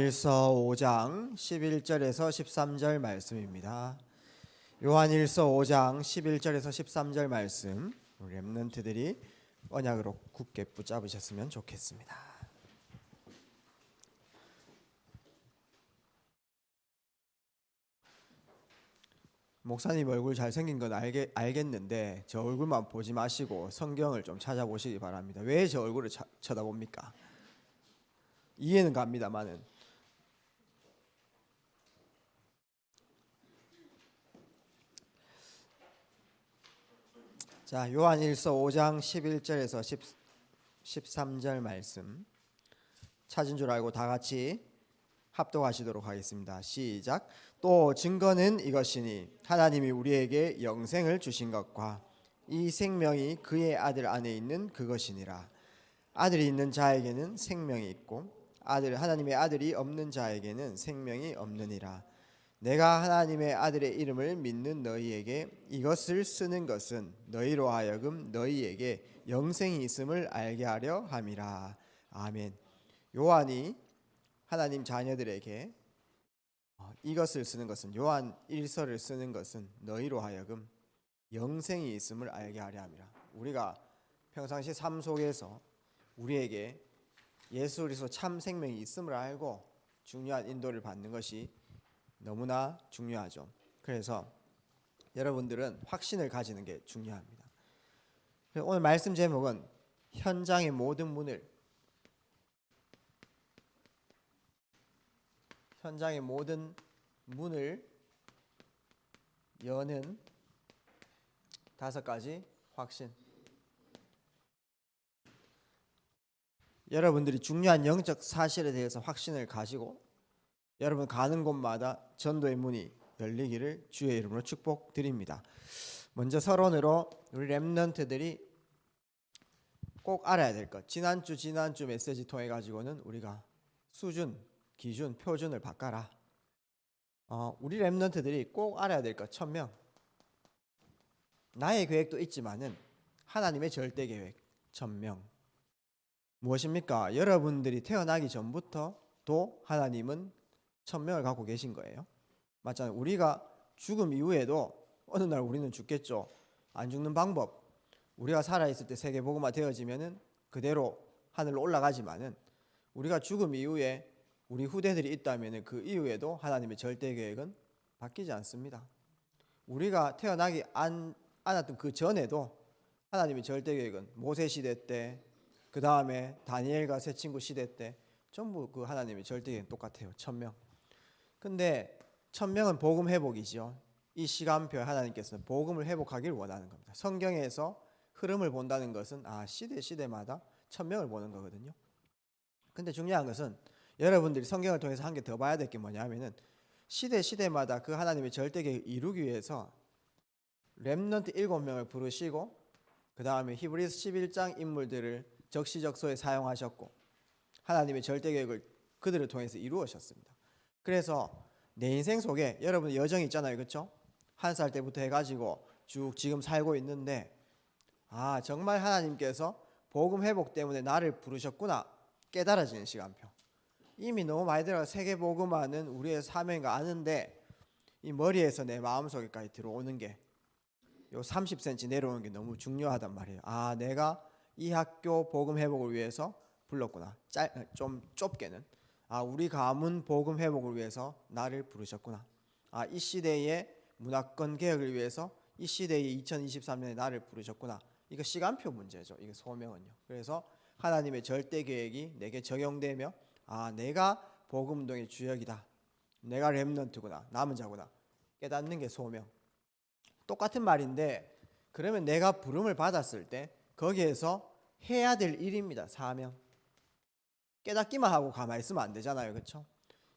요한일서 5장 11절에서 13절 말씀입니다. 요한일서 5장 11절에서 13절 말씀, 우리 렘넌트들이 언약으로 굳게 붙잡으셨으면 좋겠습니다. 목사님 얼굴 잘생긴 건 알겠는데 저 얼굴만 보지 마시고 성경을 좀 찾아보시기 바랍니다. 왜 저 얼굴을 쳐다봅니까? 이해는 갑니다만은. 자, 요한일서 5장 11절에서 13절 말씀 찾은 줄 알고 다 같이 합독하시도록 하겠습니다. 시작. 또 증거는 이것이니 하나님이 우리에게 영생을 주신 것과 이 생명이 그의 아들 안에 있는 그것이니라. 아들이 있는 자에게는 생명이 있고 하나님의 아들이 없는 자에게는 생명이 없느니라. 내가 하나님의 아들의 이름을 믿는 너희에게 이것을 쓰는 것은 너희로 하여금 너희에게 영생이 있음을 알게 하려 함이라. 아멘. 요한이 하나님 자녀들에게 이것을 쓰는 것은, 요한 1서를 쓰는 것은 너희로 하여금 영생이 있음을 알게 하려 함이라. 우리가 평상시 삶 속에서 우리에게 예수 그리스도 참 생명이 있음을 알고 중요한 인도를 받는 것이 너무나 중요하죠. 그래서 여러분들은 확신을 가지는 게 중요합니다. 오늘 말씀 제목은 현장의 모든 문을 여는 5가지 확신. 여러분들이 중요한 영적 사실에 대해서 확신을 가지고 여러분 가는 곳마다 전도의 문이 열리기를 주의 이름으로 축복드립니다. 먼저 서론으로 우리 렘넌트들이 꼭 알아야 될 것. 지난주 메시지 통해 가지고는 우리가 수준, 기준, 표준을 바꿔라. 우리 렘넌트들이 꼭 알아야 될 것. 1000명. 나의 계획도 있지만은 하나님의 절대 계획 1000명. 무엇입니까? 여러분들이 태어나기 전부터도 하나님은 1000명을 갖고 계신 거예요. 맞잖아요. 우리가 죽음 이후에도 어느 날 우리는 죽겠죠. 안 죽는 방법. 우리가 살아있을 때 세계복음화 되어지면은 그대로 하늘로 올라가지만은 우리가 죽음 이후에 우리 후대들이 있다면은 그 이후에도 하나님의 절대 계획은 바뀌지 않습니다. 우리가 태어나기 않았던 그 전에도 하나님의 절대 계획은 모세 시대 때, 그 다음에 다니엘과 세 친구 시대 때 전부 그 하나님의 절대 계획은 똑같아요. 1000명. 근데 1000명은 복음 회복이죠. 이 시간표에 하나님께서는 복음을 회복하기를 원하는 겁니다. 성경에서 흐름을 본다는 것은 시대마다 1000명을 보는 거거든요. 근데 중요한 것은 여러분들이 성경을 통해서 한 개 더 봐야 될 게 뭐냐면은 시대마다 그 하나님의 절대 계획을 이루기 위해서 렘넌트 7명을 부르시고 그 다음에 히브리서 11장 인물들을 적시적소에 사용하셨고 하나님의 절대 계획을 그들을 통해서 이루으셨습니다. 그래서 내 인생 속에 여러분 여정이 있잖아요. 그렇죠? 1살 때부터 해가지고 쭉 지금 살고 있는데 정말 하나님께서 복음 회복 때문에 나를 부르셨구나 깨달아지는 시간표. 이미 너무 많이 들어가 세계복음화는 우리의 사명인가 아는데 이 머리에서 내 마음속에까지 들어오는 게 요 30cm 내려오는 게 너무 중요하단 말이에요. 내가 이 학교 복음 회복을 위해서 불렀구나. 좀 좁게는 우리 가문 복음 회복을 위해서 나를 부르셨구나. 이 시대의 문화권 개혁을 위해서 이 시대의 2023년에 나를 부르셨구나. 이거 시간표 문제죠. 이거 소명은요. 그래서 하나님의 절대 계획이 내게 적용되며 내가 복음운동의 주역이다. 내가 렘넌트구나. 남은 자구나. 깨닫는 게 소명. 똑같은 말인데 그러면 내가 부름을 받았을 때 거기에서 해야 될 일입니다. 사명. 깨닫기만 하고 가만히 있으면 안 되잖아요. 그렇죠?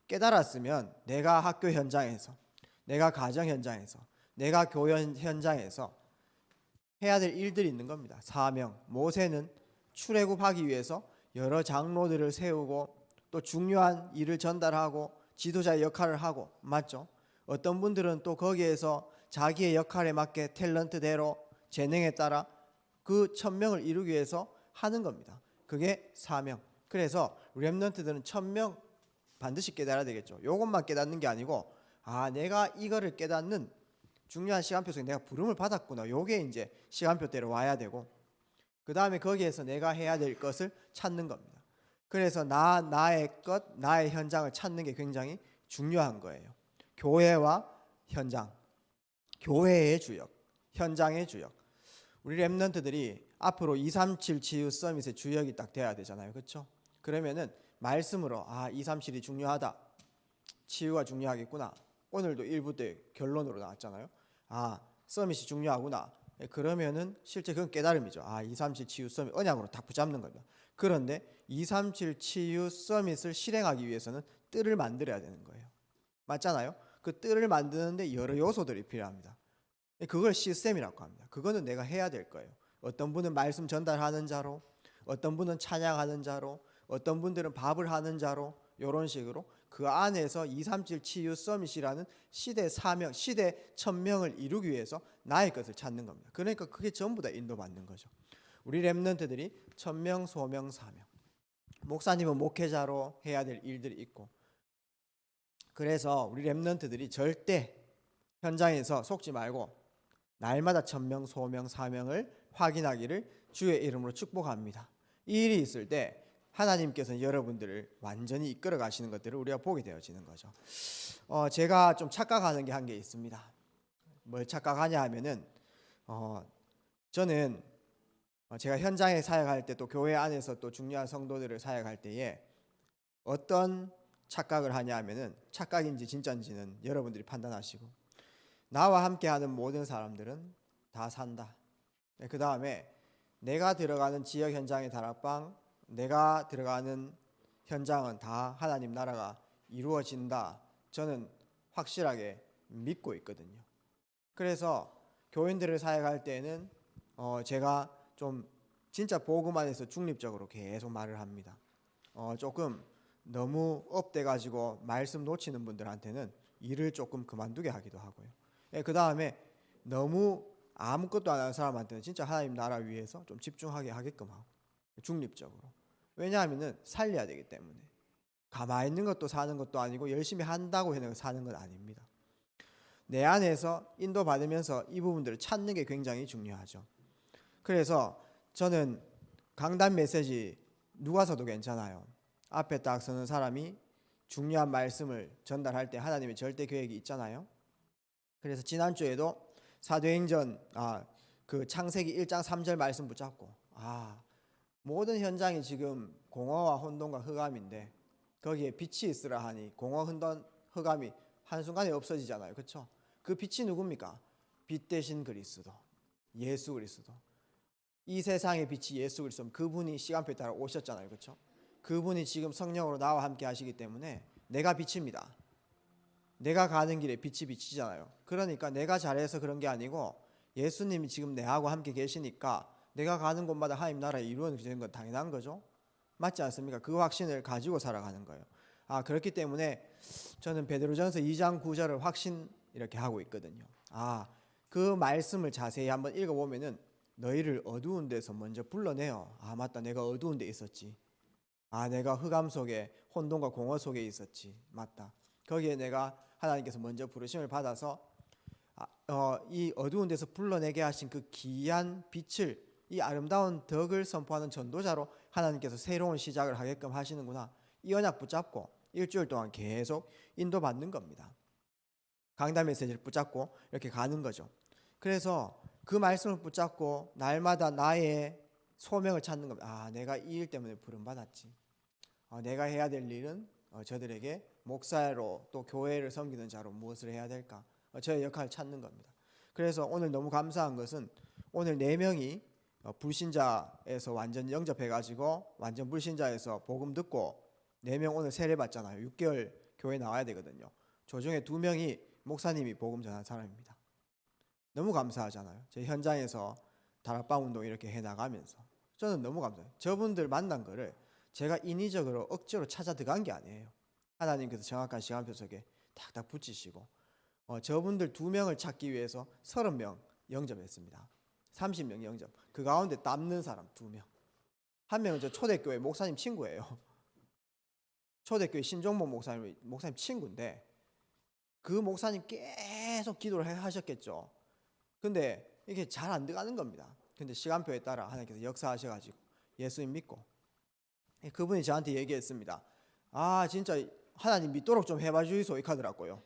깨달았으면 내가 학교 현장에서, 내가 가정 현장에서, 내가 교회 현장에서 해야 될 일들이 있는 겁니다. 사명. 모세는 출애굽하기 위해서 여러 장로들을 세우고 또 중요한 일을 전달하고 지도자의 역할을 하고, 맞죠? 어떤 분들은 또 거기에서 자기의 역할에 맞게 탤런트대로 재능에 따라 그 1000명을 이루기 위해서 하는 겁니다. 그게 사명. 그래서 렘넌트들은 1000명 반드시 깨달아야 되겠죠. 요것만 깨닫는 게 아니고 내가 이거를 깨닫는 중요한 시간표 속에 내가 부름을 받았구나. 요게 이제 시간표대로 와야 되고 그 다음에 거기에서 내가 해야 될 것을 찾는 겁니다. 그래서 나의 것, 나의 현장을 찾는 게 굉장히 중요한 거예요. 교회와 현장, 교회의 주역, 현장의 주역. 우리 랩런트들이 앞으로 237 치유 서밋의 주역이 딱 돼야 되잖아요. 그렇죠? 그러면은 말씀으로 237이 중요하다. 치유가 중요하겠구나. 오늘도 1부 때 결론으로 나왔잖아요. 서밋이 중요하구나. 그러면은 실제 그건 깨달음이죠. 237 치유 서밋 언약으로 딱 붙잡는 겁니다. 그런데 237 치유 서밋을 실행하기 위해서는 뜰을 만들어야 되는 거예요. 맞잖아요. 그 뜰을 만드는데 여러 요소들이 필요합니다. 그걸 시스템이라고 합니다. 그거는 내가 해야 될 거예요. 어떤 분은 말씀 전달하는 자로, 어떤 분은 찬양하는 자로, 어떤 분들은 밥을 하는 자로, 이런 식으로 그 안에서 237 치유 서밋이라는 시대 사명, 시대 천명을 이루기 위해서 나의 것을 찾는 겁니다. 그러니까 그게 전부 다 인도받는 거죠. 우리 랩런트들이 천명, 소명, 사명. 목사님은 목회자로 해야 될 일들이 있고, 그래서 우리 랩런트들이 절대 현장에서 속지 말고 날마다 천명, 소명, 사명을 확인하기를 주의 이름으로 축복합니다. 이 일이 있을 때 하나님께서는 여러분들을 완전히 이끌어 가시는 것들을 우리가 보게 되어지는 거죠. 제가 좀 착각하는 게 한 게 있습니다. 뭘 착각하냐 하면은 저는 제가 현장에 사역할 때 또 교회 안에서 또 중요한 성도들을 사역할 때에 어떤 착각을 하냐 하면은 착각인지 진짜인지는 여러분들이 판단하시고 나와 함께하는 모든 사람들은 다 산다. 그 다음에 내가 들어가는 지역 현장의 다락방, 내가 들어가는 현장은 다 하나님 나라가 이루어진다. 저는 확실하게 믿고 있거든요. 그래서 교인들을 사역할 때는 제가 좀 진짜 복음 안에서 중립적으로 계속 말을 합니다. 조금 너무 업돼 가지고 말씀 놓치는 분들한테는 일을 조금 그만두게 하기도 하고요. 그 다음에 너무 아무것도 안 하는 사람한테는 진짜 하나님 나라 위해서 좀 집중하게 하게끔 하고 중립적으로. 왜냐하면은 살려야 되기 때문에. 가만히 있는 것도 사는 것도 아니고 열심히 한다고 해서 사는 건 아닙니다. 내 안에서 인도받으면서 이 부분들을 찾는 게 굉장히 중요하죠. 그래서 저는 강단 메시지 누가 서도 괜찮아요. 앞에 딱 서는 사람이 중요한 말씀을 전달할 때 하나님의 절대 계획이 있잖아요. 그래서 지난주에도 사도행전 그 창세기 1장 3절 말씀 붙잡고 모든 현장이 지금 공허와 혼돈과 흑암인데 거기에 빛이 있으라 하니 공허 혼돈 흑암이 한순간에 없어지잖아요. 그렇죠? 그 빛이 누굽니까? 빛 대신 그리스도, 예수 그리스도. 이 세상의 빛이 예수 그리스도. 그분이 시간표에 따라 오셨잖아요. 그렇죠? 그분이 지금 성령으로 나와 함께 하시기 때문에 내가 빛입니다. 내가 가는 길에 빛이 비치잖아요. 그러니까 내가 잘해서 그런 게 아니고 예수님이 지금 내하고 함께 계시니까 내가 가는 곳마다 하나님 나라에 이루어지는 건 당연한 거죠. 맞지 않습니까? 그 확신을 가지고 살아가는 거예요. 그렇기 때문에 저는 베드로전서 2장 9절을 확신 이렇게 하고 있거든요. 그 말씀을 자세히 한번 읽어보면은 너희를 어두운 데서 먼저 불러내요. 맞다, 내가 어두운 데 있었지. 내가 흑암 속에 혼돈과 공허 속에 있었지. 맞다. 거기에 내가 하나님께서 먼저 부르심을 받아서 이 어두운 데서 불러내게 하신 그 귀한 빛을, 이 아름다운 덕을 선포하는 전도자로 하나님께서 새로운 시작을 하게끔 하시는구나. 이 언약 붙잡고 일주일 동안 계속 인도받는 겁니다. 강단 메시지를 붙잡고 이렇게 가는 거죠. 그래서 그 말씀을 붙잡고 날마다 나의 소명을 찾는 겁니다. 내가 이 일 때문에 부름받았지. 내가 해야 될 일은 저들에게 목사로 또 교회를 섬기는 자로 무엇을 해야 될까? 저의 역할을 찾는 겁니다. 그래서 오늘 너무 감사한 것은 오늘 4명이 불신자에서 완전 영접해가지고 완전 불신자에서 복음 듣고 4명 오늘 세례 받잖아요. 6개월 교회 나와야 되거든요. 조중에 2명이 목사님이 복음 전한 사람입니다. 너무 감사하잖아요. 제 현장에서 다락방 운동 이렇게 해나가면서 저는 너무 감사해요. 저분들 만난 거를 제가 인위적으로 억지로 찾아 들어간 게 아니에요. 하나님께서 정확한 시간표 속에 탁탁 붙이시고 저분들 2명을 찾기 위해서 30명 영접했습니다. 30명 영접. 그 가운데 남는 사람 2명. 한 명은 저 초대교회 목사님 친구예요. 초대교회 신종복 목사님 친구인데 그 목사님 계속 기도를 하셨겠죠. 근데 이게 잘 안 들어가는 겁니다. 근데 시간표에 따라 하나님께서 역사하셔가지고 예수님 믿고 그분이 저한테 얘기했습니다. 아 진짜 하나님 믿도록 좀 해봐 주이소 이렇게 하더라고요.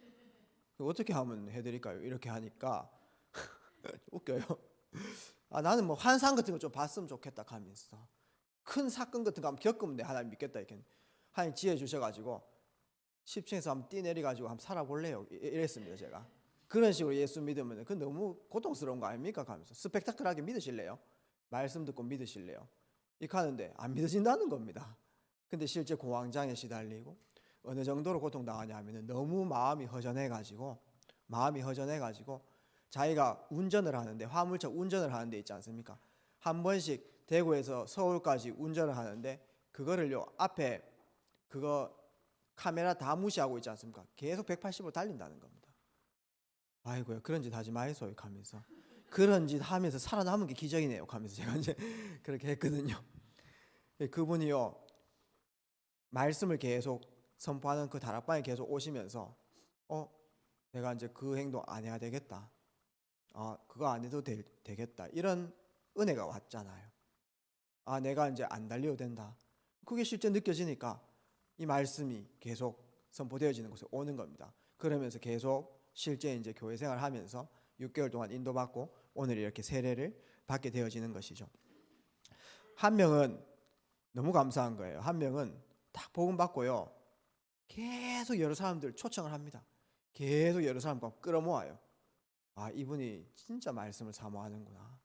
어떻게 하면 해드릴까요? 이렇게 하니까 웃겨요. 아 나는 뭐 환상 같은 거 좀 봤으면 좋겠다 하면서 큰 사건 같은 거 한번 겪으면 내 하나님 믿겠다 이렇게 하나님 지혜 주셔가지고 10층에서 한번 뛰내려가지고 한번 살아볼래요 이랬습니다. 제가 그런 식으로 예수 믿으면 그 너무 고통스러운 거 아닙니까? 하면서 스펙타클하게 믿으실래요? 말씀 듣고 믿으실래요? 이렇게 하는데 안 믿어진다는 겁니다. 근데 실제 공황장애 시달리고 어느 정도로 고통당하냐 하면 너무 마음이 허전해가지고 자기가 운전을 하는데 화물차 운전을 하는데 있지 않습니까? 한 번씩 대구에서 서울까지 운전을 하는데 그거를요 앞에 그거 카메라 다 무시하고 있지 않습니까? 계속 180으로 달린다는 겁니다. 아이고야 그런 짓 하지 마이소 하면서 그런 짓 하면서 살아남은 게 기적이네요 하면서 제가 이제 그렇게 했거든요. 그분이요 말씀을 계속 선포하는 그 다락방에 계속 오시면서 내가 이제 그 행동 안 해야 되겠다. 그거 안 해도 되겠다. 이런 은혜가 왔잖아요. 내가 이제 안 달려도 된다. 그게 실제 느껴지니까 이 말씀이 계속 선포되어지는 곳에 오는 겁니다. 그러면서 계속 실제 이제 교회 생활하면서 6개월 동안 인도받고 오늘 이렇게 세례를 받게 되어지는 것이죠. 한 명은 너무 감사한 거예요. 한 명은 딱 복음 받고요. 계속 여러 사람들 초청을 합니다. 계속 여러 사람과 끌어모아요. 이분이 진짜 말씀을 사모하는구나.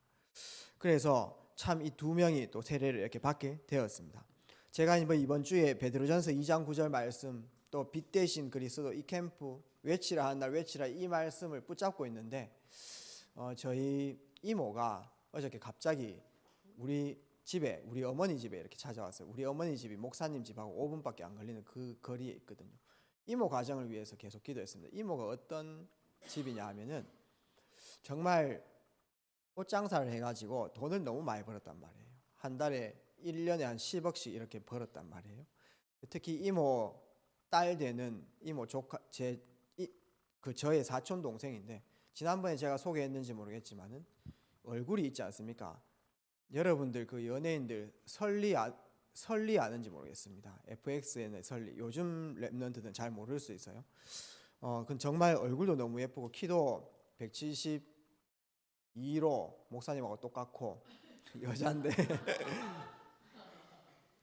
그래서 참 이 두 명이 또 세례를 이렇게 받게 되었습니다. 제가 이번 주에 베드로전서 2장 9절 말씀 또 빛 대신 그리스도 이 캠프 외치라 한 날 외치라 이 말씀을 붙잡고 있는데 저희 이모가 어저께 갑자기 우리 어머니 집에 이렇게 찾아왔어요. 우리 어머니 집이 목사님 집하고 5분밖에 안 걸리는 그 거리에 있거든요. 이모 가정을 위해서 계속 기도했습니다. 이모가 어떤 집이냐 하면은 정말 옷장사를 해가지고 돈을 너무 많이 벌었단 말이에요. 한 달에 1년에 한 10억씩 이렇게 벌었단 말이에요. 특히 이모 딸 되는 이모 조카 저의 사촌 동생인데 지난번에 제가 소개했는지 모르겠지만은 얼굴이 있지 않습니까? 여러분들 그 연예인들 설리 아는지 모르겠습니다. FXN의 설리 요즘 랩런트는 잘 모를 수 있어요. 그 정말 얼굴도 너무 예쁘고 키도 172로 목사님하고 똑같고 여잔데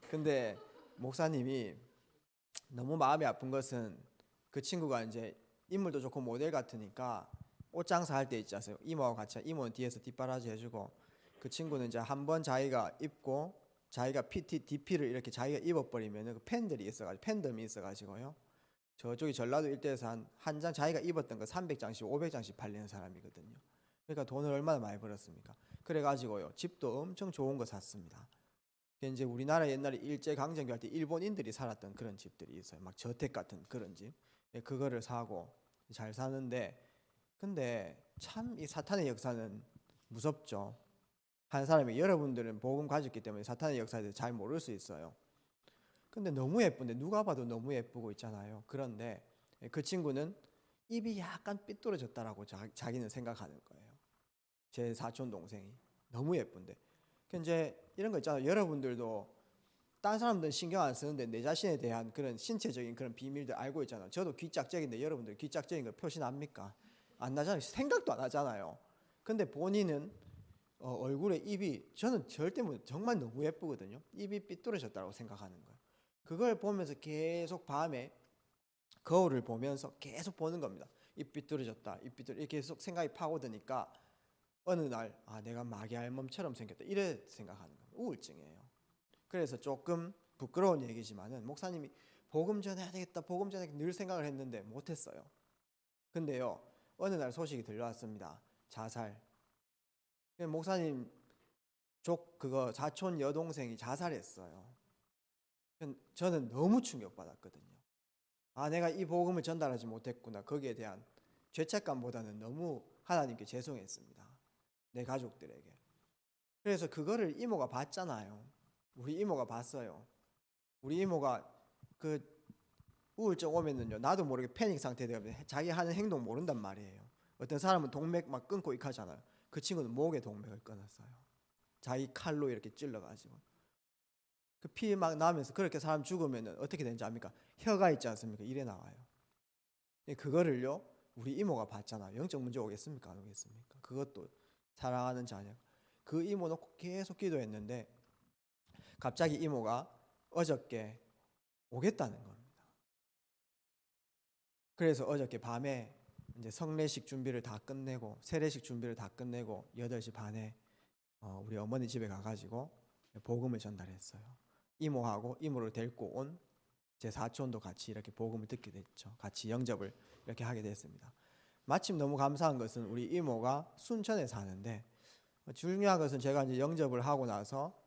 근데 목사님이 너무 마음이 아픈 것은 그 친구가 이제 인물도 좋고 모델 같으니까 옷장사 할 때 있지 않어요. 이모하고 같이 이모는 뒤에서 뒷바라지 해주고 그 친구는 이제 한번 자기가 입고 자기가 DP를 이렇게 자기가 입어버리면 그 팬덤이 있어가지고요. 저쪽이 전라도 일대에서 한 장 자기가 입었던 거 300장씩 500장씩 팔리는 사람이거든요. 그러니까 돈을 얼마나 많이 벌었습니까? 그래가지고요 집도 엄청 좋은 거 샀습니다. 이제 우리나라 옛날에 일제강점기 할 때 일본인들이 살았던 그런 집들이 있어요. 막 저택 같은 그런 집. 그거를 사고 잘 사는데 근데 참 이 사탄의 역사는 무섭죠. 한 사람이 여러분들은 복음 가졌기 때문에 사탄의 역사에 대해서 잘 모를 수 있어요. 근데 너무 예쁜데 누가 봐도 너무 예쁘고 있잖아요. 그런데 그 친구는 입이 약간 삐뚤어졌다라고 자기는 생각하는 거예요. 제 사촌 동생이 너무 예쁜데. 이제 이런 거 있잖아요. 여러분들도 딴 사람들은 신경 안 쓰는데 내 자신에 대한 그런 신체적인 그런 비밀들 알고 있잖아요. 저도 귀 짝짝인데 여러분들 귀 짝짝인 거 표시 납니까? 안 나잖아요. 생각도 안 하잖아요. 근데 본인은 얼굴에 입이 저는 절대 정말 너무 예쁘거든요. 입이 삐뚤어졌다고 생각하는 거예요. 그걸 보면서 계속 밤에 거울을 보면서 계속 보는 겁니다. 입 삐뚤어졌다. 이렇게 계속 생각이 파고드니까 어느 날 내가 마귀 알몸처럼 생겼다. 이래 생각하는 거예요. 우울증이에요. 그래서 조금 부끄러운 얘기지만은 목사님이 복음 전해야 되겠다. 복음 전해 늘 생각을 했는데 못했어요. 근데요 어느 날 소식이 들려왔습니다. 자살. 목사님 그거 사촌 여동생이 자살했어요. 저는 너무 충격받았거든요. 내가 이 복음을 전달하지 못했구나. 거기에 대한 죄책감보다는 너무 하나님께 죄송했습니다. 내 가족들에게. 그래서 그거를 이모가 봤잖아요. 우리 이모가 봤어요. 우리 이모가 그 우울증 오면은요, 나도 모르게 패닉 상태 되면 자기 하는 행동 모른단 말이에요. 어떤 사람은 동맥 막 끊고 익하잖아요. 그 친구는 목에 동맥을 끊었어요. 자기 칼로 이렇게 찔러가지고 그 피 막 나면서. 그렇게 사람 죽으면은 어떻게 되는지 압니까? 혀가 있지 않습니까? 이래 나와요. 그거를요, 우리 이모가 봤잖아요. 영적 문제 오겠습니까? 안 오겠습니까? 그것도 사랑하는 자녀. 그 이모 놓고 계속 기도했는데 갑자기 이모가 어저께 오겠다는 겁니다. 그래서 어저께 밤에 이제 성례식 준비를 다 끝내고 세례식 준비를 다 끝내고 8시 반에 우리 어머니 집에 가가지고 복음을 전달했어요. 이모하고 이모를 데리고 온 제 사촌도 같이 이렇게 복음을 듣게 됐죠. 같이 영접을 이렇게 하게 됐습니다. 마침 너무 감사한 것은 우리 이모가 순천에 사는데, 중요한 것은 제가 이제 영접을 하고 나서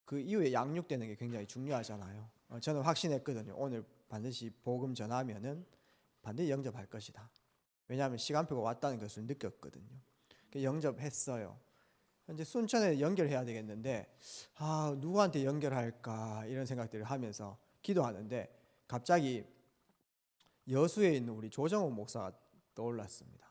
그 이후에 양육되는 게 굉장히 중요하잖아요. 저는 확신했거든요. 오늘 반드시 복음 전하면은 반드시 영접할 것이다. 왜냐하면 시간표가 왔다는 것을 느꼈거든요. 영접했어요. 이제 순천에 연결해야 되겠는데 누구한테 연결할까 이런 생각들을 하면서 기도하는데 갑자기 여수에 있는 우리 조정호 목사가 떠올랐습니다.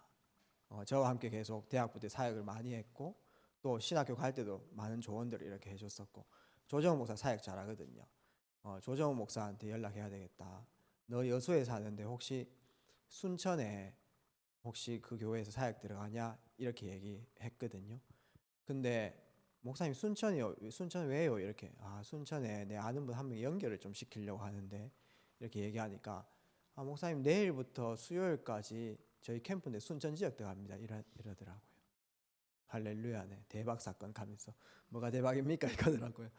저와 함께 계속 대학부 때 사역을 많이 했고 또 신학교 갈 때도 많은 조언들을 이렇게 해줬었고, 조정호 목사 사역 잘하거든요. 조정호 목사한테 연락해야 되겠다. 너 여수에 사는데 혹시 순천에 혹시 그 교회에서 사역 들어가냐 이렇게 얘기했거든요. 근데 목사님 순천이요? 순천 왜요? 이렇게 순천에 내 아는 분 한 명 연결을 좀 시키려고 하는데 이렇게 얘기하니까 목사님 내일부터 수요일까지 저희 캠프인데 순천 지역 들어갑니다. 이러더라고요. 할렐루야네, 대박 사건 가면서 뭐가 대박입니까? 이러더라고요.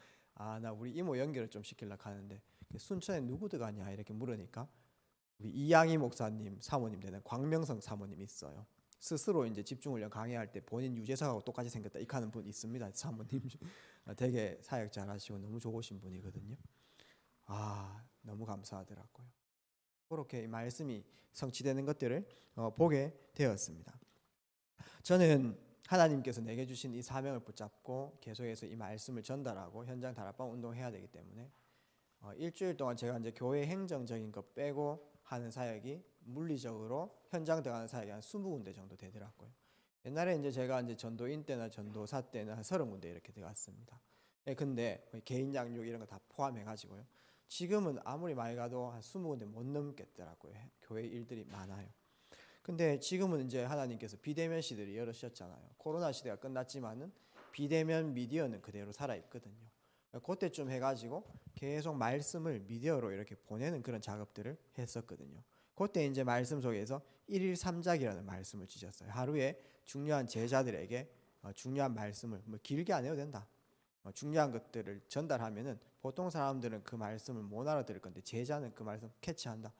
나 우리 이모 연결을 좀 시키려고 하는데 순천에 누구 들어가냐 이렇게 물으니까 우리 이양희 목사님 사모님 되는 광명성 사모님 있어요. 스스로 이제 집중훈련 강의할 때 본인 유재석하고 똑같이 생겼다 이렇게 하는 분 있습니다. 사모님 되게 사역 잘하시고 너무 좋으신 분이거든요. 너무 감사하더라고요. 그렇게 말씀이 성취되는 것들을 보게 되었습니다. 저는 하나님께서 내게 주신 이 사명을 붙잡고 계속해서 이 말씀을 전달하고 현장 다락방 운동해야 되기 때문에 일주일 동안 제가 이제 교회 행정적인 거 빼고 하는 사역이 물리적으로 현장 들어가는 사역이 한 20군데 정도 되더라고요. 옛날에 이제 제가 이제 전도인 때나 전도사 때는 한 30군데 이렇게 들어갔습니다. 근데 개인 양육 이런 거 다 포함해 가지고요. 지금은 아무리 많이 가도 한 20군데 못 넘겠더라고요. 교회 일들이 많아요. 근데 지금은 이제 하나님께서 비대면 시대를 열으셨잖아요. 코로나 시대가 끝났지만은 비대면 미디어는 그대로 살아 있거든요. 그때쯤 해가지고 계속 말씀을 미디어로 이렇게 보내는 그런 작업들을 했었거든요. 그때 이제 말씀 속에서 1일 3작이라는 말씀을 주셨어요. 하루에 중요한 제자들에게 중요한 말씀을 길게 안 해도 된다. 중요한 것들을 전달하면은 보통 사람들은 그 말씀을 못 알아들을 건데 제자는 그 말씀 캐치한다.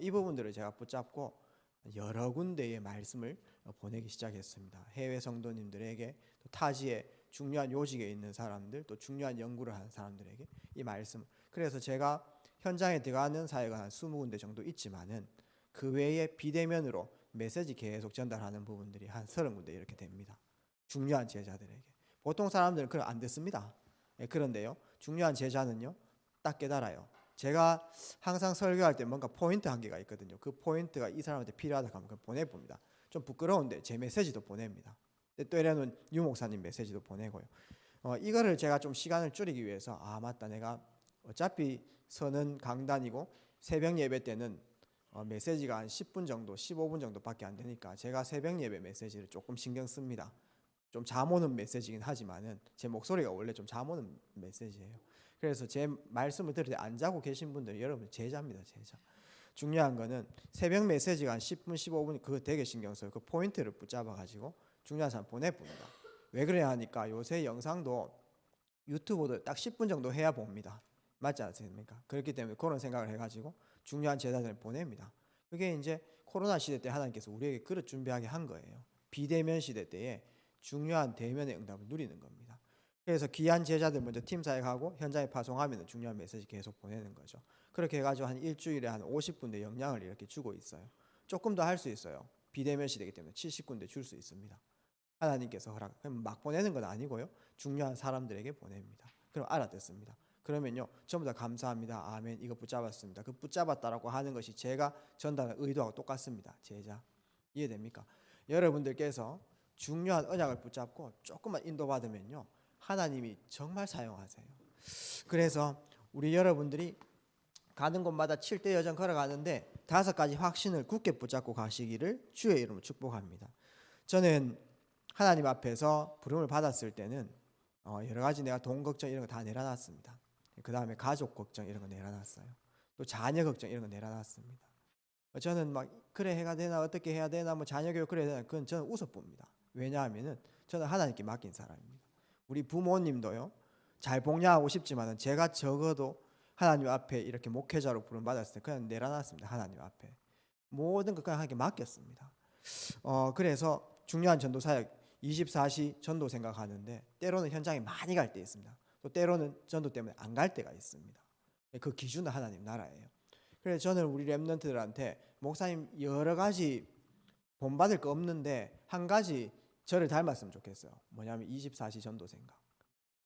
이 부분들을 제가 붙잡고 여러 군데의 말씀을 보내기 시작했습니다. 해외 성도님들에게 또 타지에 중요한 요직에 있는 사람들 또 중요한 연구를 하는 사람들에게 이 말씀. 그래서 제가 현장에 들어가는 사회가 한 20군데 정도 있지만은 그 외에 비대면으로 메시지 계속 전달하는 부분들이 한 30군데 이렇게 됩니다. 중요한 제자들에게. 보통 사람들은 그걸 안 듣습니다. 그런데요, 중요한 제자는요 딱 깨달아요. 제가 항상 설교할 때 뭔가 포인트 한 개가 있거든요. 그 포인트가 이 사람한테 필요하다 하면 그걸 보내봅니다. 좀 부끄러운데 제 메시지도 보냅니다. 때로는 유 목사님 메시지도 보내고요. 이거를 제가 좀 시간을 줄이기 위해서 맞다, 내가 어차피 서는 강단이고 새벽 예배 때는 메시지가 한 10분 정도 15분 정도밖에 안 되니까 제가 새벽 예배 메시지를 조금 신경 씁니다. 좀 잠 오는 메시지긴 하지만은 제 목소리가 원래 좀 잠 오는 메시지예요. 그래서 제 말씀을 들을 때 안 자고 계신 분들 여러분 제자입니다. 제자. 중요한 거는 새벽 메시지가 한 10분 15분 그거 되게 신경 써요. 그 포인트를 붙잡아 가지고 중요한 사람 보내봅니다. 왜 그래야 하니까 요새 영상도 유튜브도 딱 10분 정도 해야 봅니다. 맞지 않습니까? 그렇기 때문에 그런 생각을 해가지고 중요한 제자들을 보냅니다. 그게 이제 코로나 시대 때 하나님께서 우리에게 그릇 준비하게 한 거예요. 비대면 시대 때에 중요한 대면의 응답을 누리는 겁니다. 그래서 귀한 제자들 먼저 팀 사역하고 현장에 파송하면 중요한 메시지 계속 보내는 거죠. 그렇게 해가지고 한 일주일에 한 50군데 영향을 이렇게 주고 있어요. 조금 더 할 수 있어요. 비대면 시대이기 때문에 70군데 줄 수 있습니다. 하나님께서 허락. 막 보내는 건 아니고요. 중요한 사람들에게 보냅니다. 그럼 알아듣습니다. 그러면요 전부 다 감사합니다, 아멘, 이거 붙잡았습니다. 그 붙잡았다라고 하는 것이 제가 전달하는 의도하고 똑같습니다. 제자, 이해됩니까? 여러분들께서 중요한 언약을 붙잡고 조금만 인도받으면요 하나님이 정말 사용하세요. 그래서 우리 여러분들이 가는 곳마다 7대 여정 걸어가는데 5가지 확신을 굳게 붙잡고 가시기를 주의 이름으로 축복합니다. 저는 하나님 앞에서 부름을 받았을 때는 여러 가지 내가 돈 걱정 이런 거 다 내려놨습니다. 그 다음에 가족 걱정 이런 거 내려놨어요. 또 자녀 걱정 이런 거 내려놨습니다. 저는 막 그래 해가 되나 어떻게 해야 되나 뭐 자녀 교육 그래야 되나 그건 저는 웃어봅니다. 왜냐하면은 저는 하나님께 맡긴 사람입니다. 우리 부모님도요 잘 복양하고 싶지만은 제가 적어도 하나님 앞에 이렇게 목회자로 부름 받았을 때 그냥 내려놨습니다. 하나님 앞에 모든 것 그냥 하나님께 맡겼습니다. 그래서 중요한 전도 사역 24시 전도 생각하는데 때로는 현장에 많이 갈 때 있습니다. 또 때로는 전도 때문에 안 갈 때가 있습니다. 그 기준은 하나님 나라예요. 그래서 저는 우리 렘넌트들한테 목사님 여러 가지 본받을 거 없는데 한 가지 저를 닮았으면 좋겠어요. 뭐냐면 24시 전도 생각.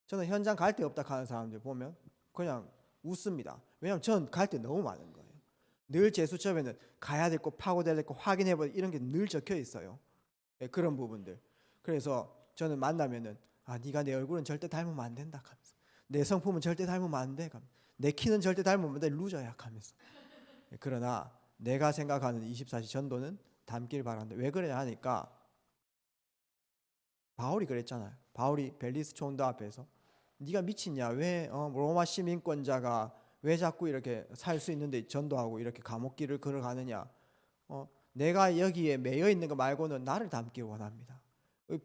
저는 현장 갈 데 없다 하는 사람들 보면 그냥 웃습니다. 왜냐하면 저는 갈 데 너무 많은 거예요. 늘 제 수첩에는 가야 될 거, 파고될 거, 확인해볼 이런 게 늘 적혀 있어요. 네, 그런 부분들. 그래서 저는 만나면은 네가 내 얼굴은 절대 닮으면 안 된다 하면서 내 성품은 절대 닮으면 안 돼 하면서 내 키는 절대 닮으면 안 돼 루저야 하면서 그러나 내가 생각하는 24시 전도는 닮길 바란다. 왜 그러냐 하니까 바울이 그랬잖아요. 바울이 벨리스 총독 앞에서 네가 미친냐? 왜 로마 시민권자가 왜 자꾸 이렇게 살 수 있는데 전도하고 이렇게 감옥길을 걸어가느냐? 내가 여기에 매여 있는 거 말고는 나를 닮길 원합니다.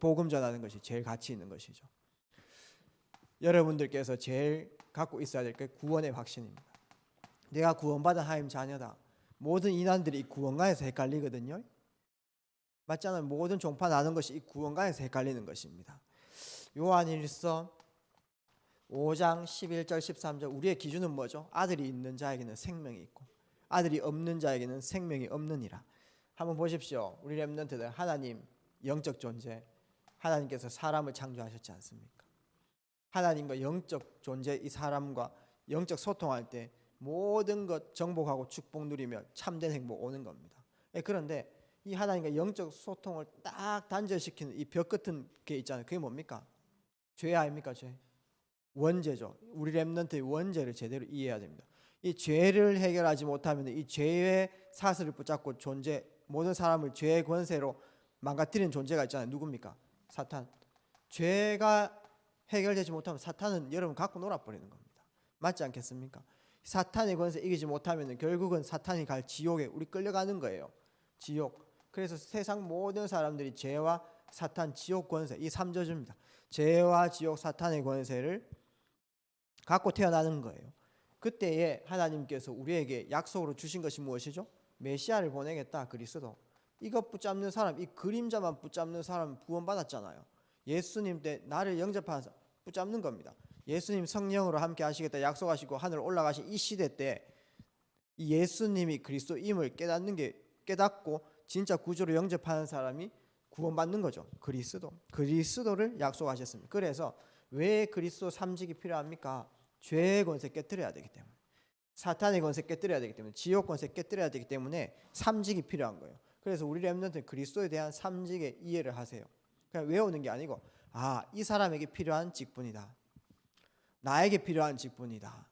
복음 전하는 것이 제일 가치 있는 것이죠. 여러분들께서 제일 갖고 있어야 될 게 구원의 확신입니다. 내가 구원받은 하나님 자녀다. 모든 인간들이 이 구원관에서 헷갈리거든요. 맞잖아요. 모든 종파 나는 것이 이 구원관에서 헷갈리는 것입니다. 요한일서 5장 11절 13절 우리의 기준은 뭐죠? 아들이 있는 자에게는 생명이 있고 아들이 없는 자에게는 생명이 없느니라. 한번 보십시오. 우리 렘넌트들 하나님 영적 존재, 하나님께서 사람을 창조하셨지 않습니까? 하나님과 영적 존재 이 사람과 영적 소통할 때 모든 것 정복하고 축복 누리며 참된 행복 오는 겁니다. 그런데 이 하나님과 영적 소통을 딱 단절시키는 이 벽 같은 게 있잖아요. 그게 뭡니까? 죄 아닙니까? 죄. 원죄죠. 우리 렘넌트의 원죄를 제대로 이해해야 됩니다. 이 죄를 해결하지 못하면 이 죄의 사슬을 붙잡고 존재 모든 사람을 죄의 권세로 망가뜨리는 존재가 있잖아요. 누굽니까? 사탄. 죄가 해결되지 못하면 사탄은 여러분 갖고 놀아버리는 겁니다. 맞지 않겠습니까? 사탄의 권세 이기지 못하면 결국은 사탄이 갈 지옥에 우리 끌려가는 거예요. 지옥. 그래서 세상 모든 사람들이 죄와 사탄, 지옥 권세 이 3저주입니다. 죄와 지옥, 사탄의 권세를 갖고 태어나는 거예요. 그때에 하나님께서 우리에게 약속으로 주신 것이 무엇이죠? 메시아를 보내겠다. 그리스도. 이것 붙잡는 사람, 이 그림자만 붙잡는 사람 구원받았잖아요. 예수님 때 나를 영접하는 사람 붙잡는 겁니다. 예수님 성령으로 함께 하시겠다 약속하시고 하늘 올라가신 이 시대 때 이 예수님이 그리스도임을 깨닫고 진짜 구주로 영접하는 사람이 구원받는 거죠. 그리스도를 약속하셨습니다. 그래서 왜 그리스도 삼직이 필요합니까? 죄의 권세 깨뜨려야 되기 때문에, 사탄의 권세 깨뜨려야 되기 때문에, 지옥 권세 깨뜨려야 되기 때문에 삼직이 필요한 거예요. 그래서 우리 렘넌트는 그리스도에 대한 삼직의 이해를 하세요. 그냥 외우는 게 아니고 이 사람에게 필요한 직분이다. 나에게 필요한 직분이다.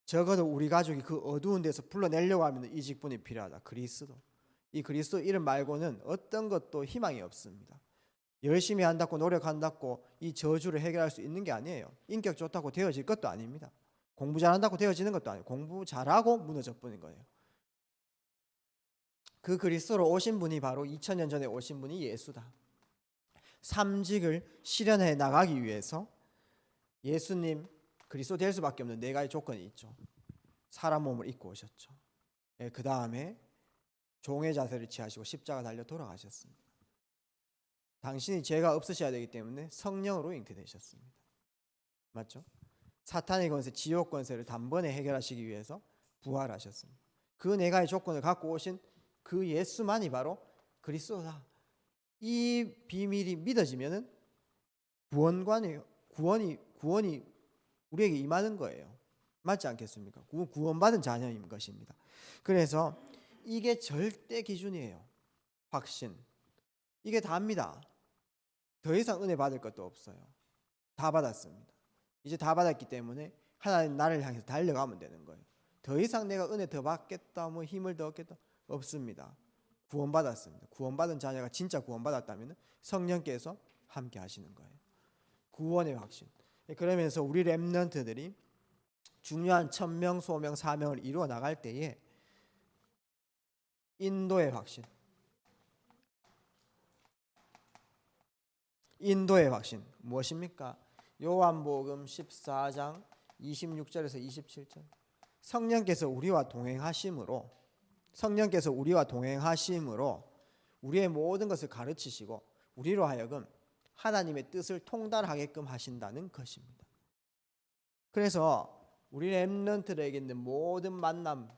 적어도 우리 가족이 그 어두운 데서 불러내려고 하면 이 직분이 필요하다. 그리스도. 이 그리스도 이름 말고는 어떤 것도 희망이 없습니다. 열심히 한다고 노력한다고 이 저주를 해결할 수 있는 게 아니에요. 인격 좋다고 되어질 것도 아닙니다. 공부 잘한다고 되어지는 것도 아니에요. 공부 잘하고 무너져 버린 거예요. 그 그리스도로 오신 분이 바로 2000년 전에 오신 분이 예수다. 삼직을 실현해 나가기 위해서 예수님 그리스도 될 수밖에 없는 네 가지 조건이 있죠. 사람 몸을 입고 오셨죠. 그 다음에 종의 자세를 취하시고 십자가 달려 돌아가셨습니다. 당신이 죄가 없으셔야 되기 때문에 성령으로 잉태되셨습니다. 맞죠? 사탄의 권세, 지옥 권세를 단번에 해결하시기 위해서 부활하셨습니다. 그 네 가지 조건을 갖고 오신 그 예수만이 바로 그리스도다. 이 비밀이 믿어지면은 구원이 우리에게 임하는 거예요. 맞지 않겠습니까? 구원받은 자녀인 것입니다. 그래서 이게 절대 기준이에요. 확신. 이게 다입니다. 더 이상 은혜 받을 것도 없어요. 다 받았습니다. 이제 다 받았기 때문에 하나님 나를 향해서 달려가면 되는 거예요. 더 이상 내가 은혜 더 받겠다, 뭐 힘을 더 얻겠다 없습니다. 구원받았습니다. 구원받은 자녀가 진짜 구원받았다면 성령께서 함께 하시는 거예요. 구원의 확신. 그러면서 우리 렘넌트들이 중요한 천명, 소명, 사명을 이루어 나갈 때에 인도의 확신. 인도의 확신 무엇입니까? 요한복음 14장 26절에서 27절. 성령께서 우리와 동행하심으로 우리의 모든 것을 가르치시고 우리로 하여금 하나님의 뜻을 통달하게끔 하신다는 것입니다. 그래서 우리 렘넌트들에게 있는 모든 만남,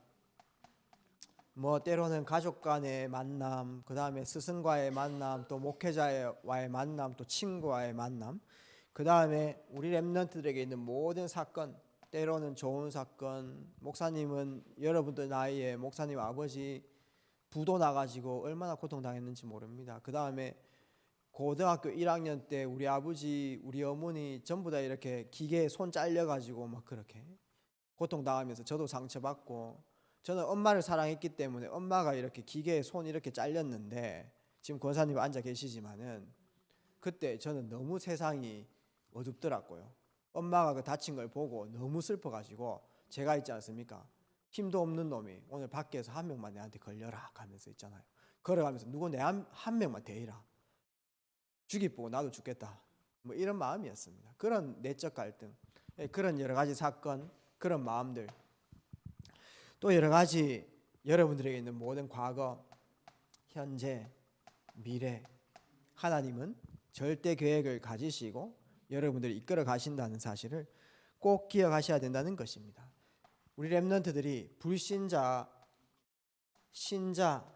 때로는 가족 간의 만남, 그 다음에 스승과의 만남, 또 목회자와의 만남, 또 친구와의 만남, 그 다음에 우리 렘넌트들에게 있는 모든 사건, 때로는 좋은 사건, 목사님은 여러분들 나이에 목사님 아버지 부도 나가지고 얼마나 고통당했는지 모릅니다. 그 다음에 고등학교 1학년 때 우리 아버지, 우리 어머니 전부 다 이렇게 기계에 손 잘려가지고 막 그렇게 고통당하면서 저도 상처받고, 저는 엄마를 사랑했기 때문에 엄마가 이렇게 기계에 손 이렇게 잘렸는데, 지금 권사님 앉아 계시지만은 그때 저는 너무 세상이 어둡더라고요. 엄마가 그 다친 걸 보고 너무 슬퍼가지고 제가 있지 않습니까? 힘도 없는 놈이 오늘 밖에서 한 명만 내한테 걸려라 하면서 있잖아요. 걸어가면서 누구 내 한 명만 대이라. 죽이보고 나도 죽겠다. 뭐 이런 마음이었습니다. 그런 내적 갈등, 그런 여러 가지 사건, 그런 마음들, 또 여러 가지 여러분들에게 있는 모든 과거, 현재, 미래, 하나님은 절대 계획을 가지시고 여러분들이 이끌어 가신다는 사실을 꼭 기억하셔야 된다는 것입니다. 우리 렘넌트들이 불신자, 신자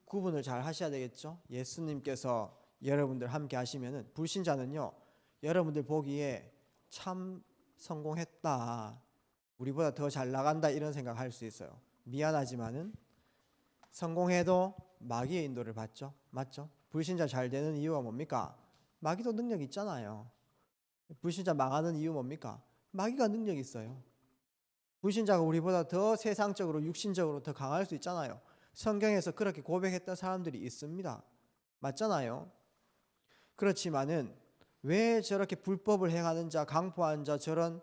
구분을 잘 하셔야 되겠죠. 예수님께서 여러분들 함께 하시면은 불신자는요, 여러분들 보기에 참 성공했다, 우리보다 더 잘 나간다 이런 생각할 수 있어요. 미안하지만은 성공해도 마귀의 인도를 받죠. 맞죠? 불신자 잘 되는 이유가 뭡니까? 마귀도 능력 있잖아요. 불신자 망하는 이유 뭡니까? 마귀가 능력 있어요. 불신자가 우리보다 더 세상적으로 육신적으로 더 강할 수 있잖아요. 성경에서 그렇게 고백했던 사람들이 있습니다. 맞잖아요. 그렇지만은 왜 저렇게 불법을 행하는 자, 강포한 자, 저런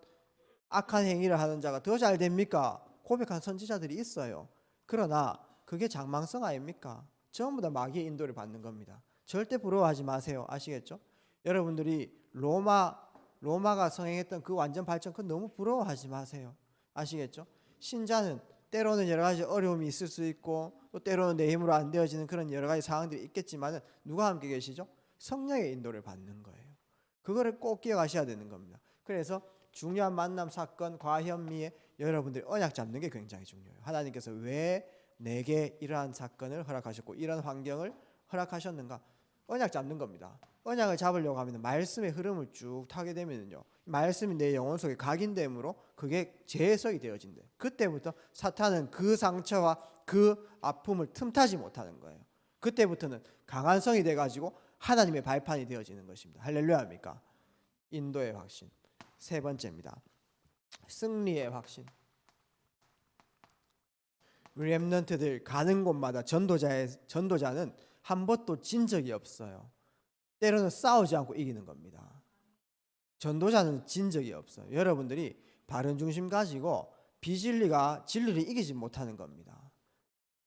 악한 행위를 하는 자가 더 잘 됩니까? 고백한 선지자들이 있어요. 그러나 그게 장망성 아닙니까? 전부 다 마귀의 인도를 받는 겁니다. 절대 부러워하지 마세요. 아시겠죠? 여러분들이 로마가 성행했던 그 완전 발전, 그건 너무 부러워하지 마세요. 아시겠죠? 신자는 때로는 여러 가지 어려움이 있을 수 있고, 또 때로는 내 힘으로 안 되어지는 그런 여러 가지 상황들이 있겠지만은 누가 함께 계시죠? 성령의 인도를 받는 거예요. 그거를 꼭 기억하셔야 되는 겁니다. 그래서 중요한 만남, 사건, 과현미에 여러분들이 언약 잡는 게 굉장히 중요해요. 하나님께서 왜 내게 이러한 사건을 허락하셨고 이런 환경을 허락하셨는가? 언약 잡는 겁니다. 언약을 잡으려고 하면 말씀의 흐름을 쭉 타게 되면요, 말씀이 내 영혼 속에 각인됨으로 그게 재해석이 되어진대. 그때부터 사탄은 그 상처와 그 아픔을 틈타지 못하는 거예요. 그때부터는 강한 성이 돼가지고 하나님의 발판이 되어지는 것입니다. 할렐루야입니까? 인도의 확신. 세 번째입니다. 승리의 확신. 우리 렘넌트들 가는 곳마다 전도자는 한 번도 진 적이 없어요. 때로는 싸우지 않고 이기는 겁니다. 전도자는 진 적이 없어요. 여러분들이 바른 중심 가지고 비진리가 진리를 이기지 못하는 겁니다.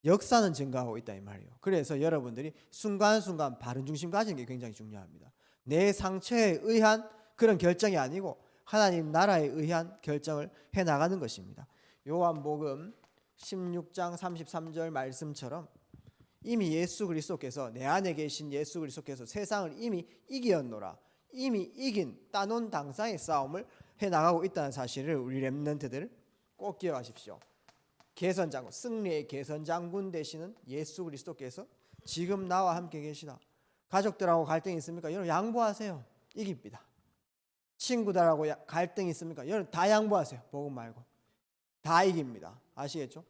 역사는 증가하고 있다 이 말이에요. 그래서 여러분들이 순간순간 바른 중심 가지는 게 굉장히 중요합니다. 내 상처에 의한 그런 결정이 아니고 하나님 나라에 의한 결정을 해나가는 것입니다. 요한복음 16장 33절 말씀처럼 이미 예수 그리스도께서, 내 안에 계신 예수 그리스도께서 세상을 이미 이기었노라, 이미 이긴 따놓은 당사의 싸움을 해나가고 있다는 사실을 우리 렘넌트들 꼭 기억하십시오. 개선장군, 승리의 개선장군 되시는 예수 그리스도께서 지금 나와 함께 계시다. 가족들하고 갈등이 있습니까? 여러분 양보하세요. 이깁니다. 친구들하고 갈등이 있습니까? 여러분 다 양보하세요. 복음 말고. 다 이깁니다. 아시겠죠?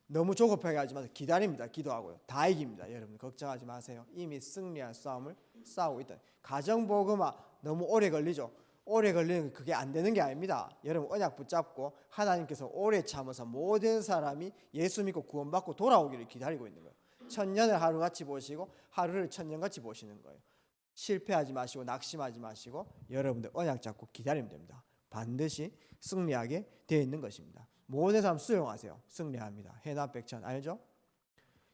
너무 조급하게 하지 마세요. 기다립니다. 기도하고요. 다 이깁니다. 여러분 걱정하지 마세요. 이미 승리한 싸움을 싸우고 있다. 가정복음화 너무 오래 걸리죠. 오래 걸리는 그게 안 되는 게 아닙니다. 여러분 언약 붙잡고 하나님께서 오래 참아서 모든 사람이 예수 믿고 구원받고 돌아오기를 기다리고 있는 거예요. 천년을 하루같이 보시고 하루를 천년같이 보시는 거예요. 실패하지 마시고 낙심하지 마시고 여러분들 언약 잡고 기다리면 됩니다. 반드시 승리하게 되어 있는 것입니다. 모든 사람 수용하세요. 승리합니다. 해납백천 알죠?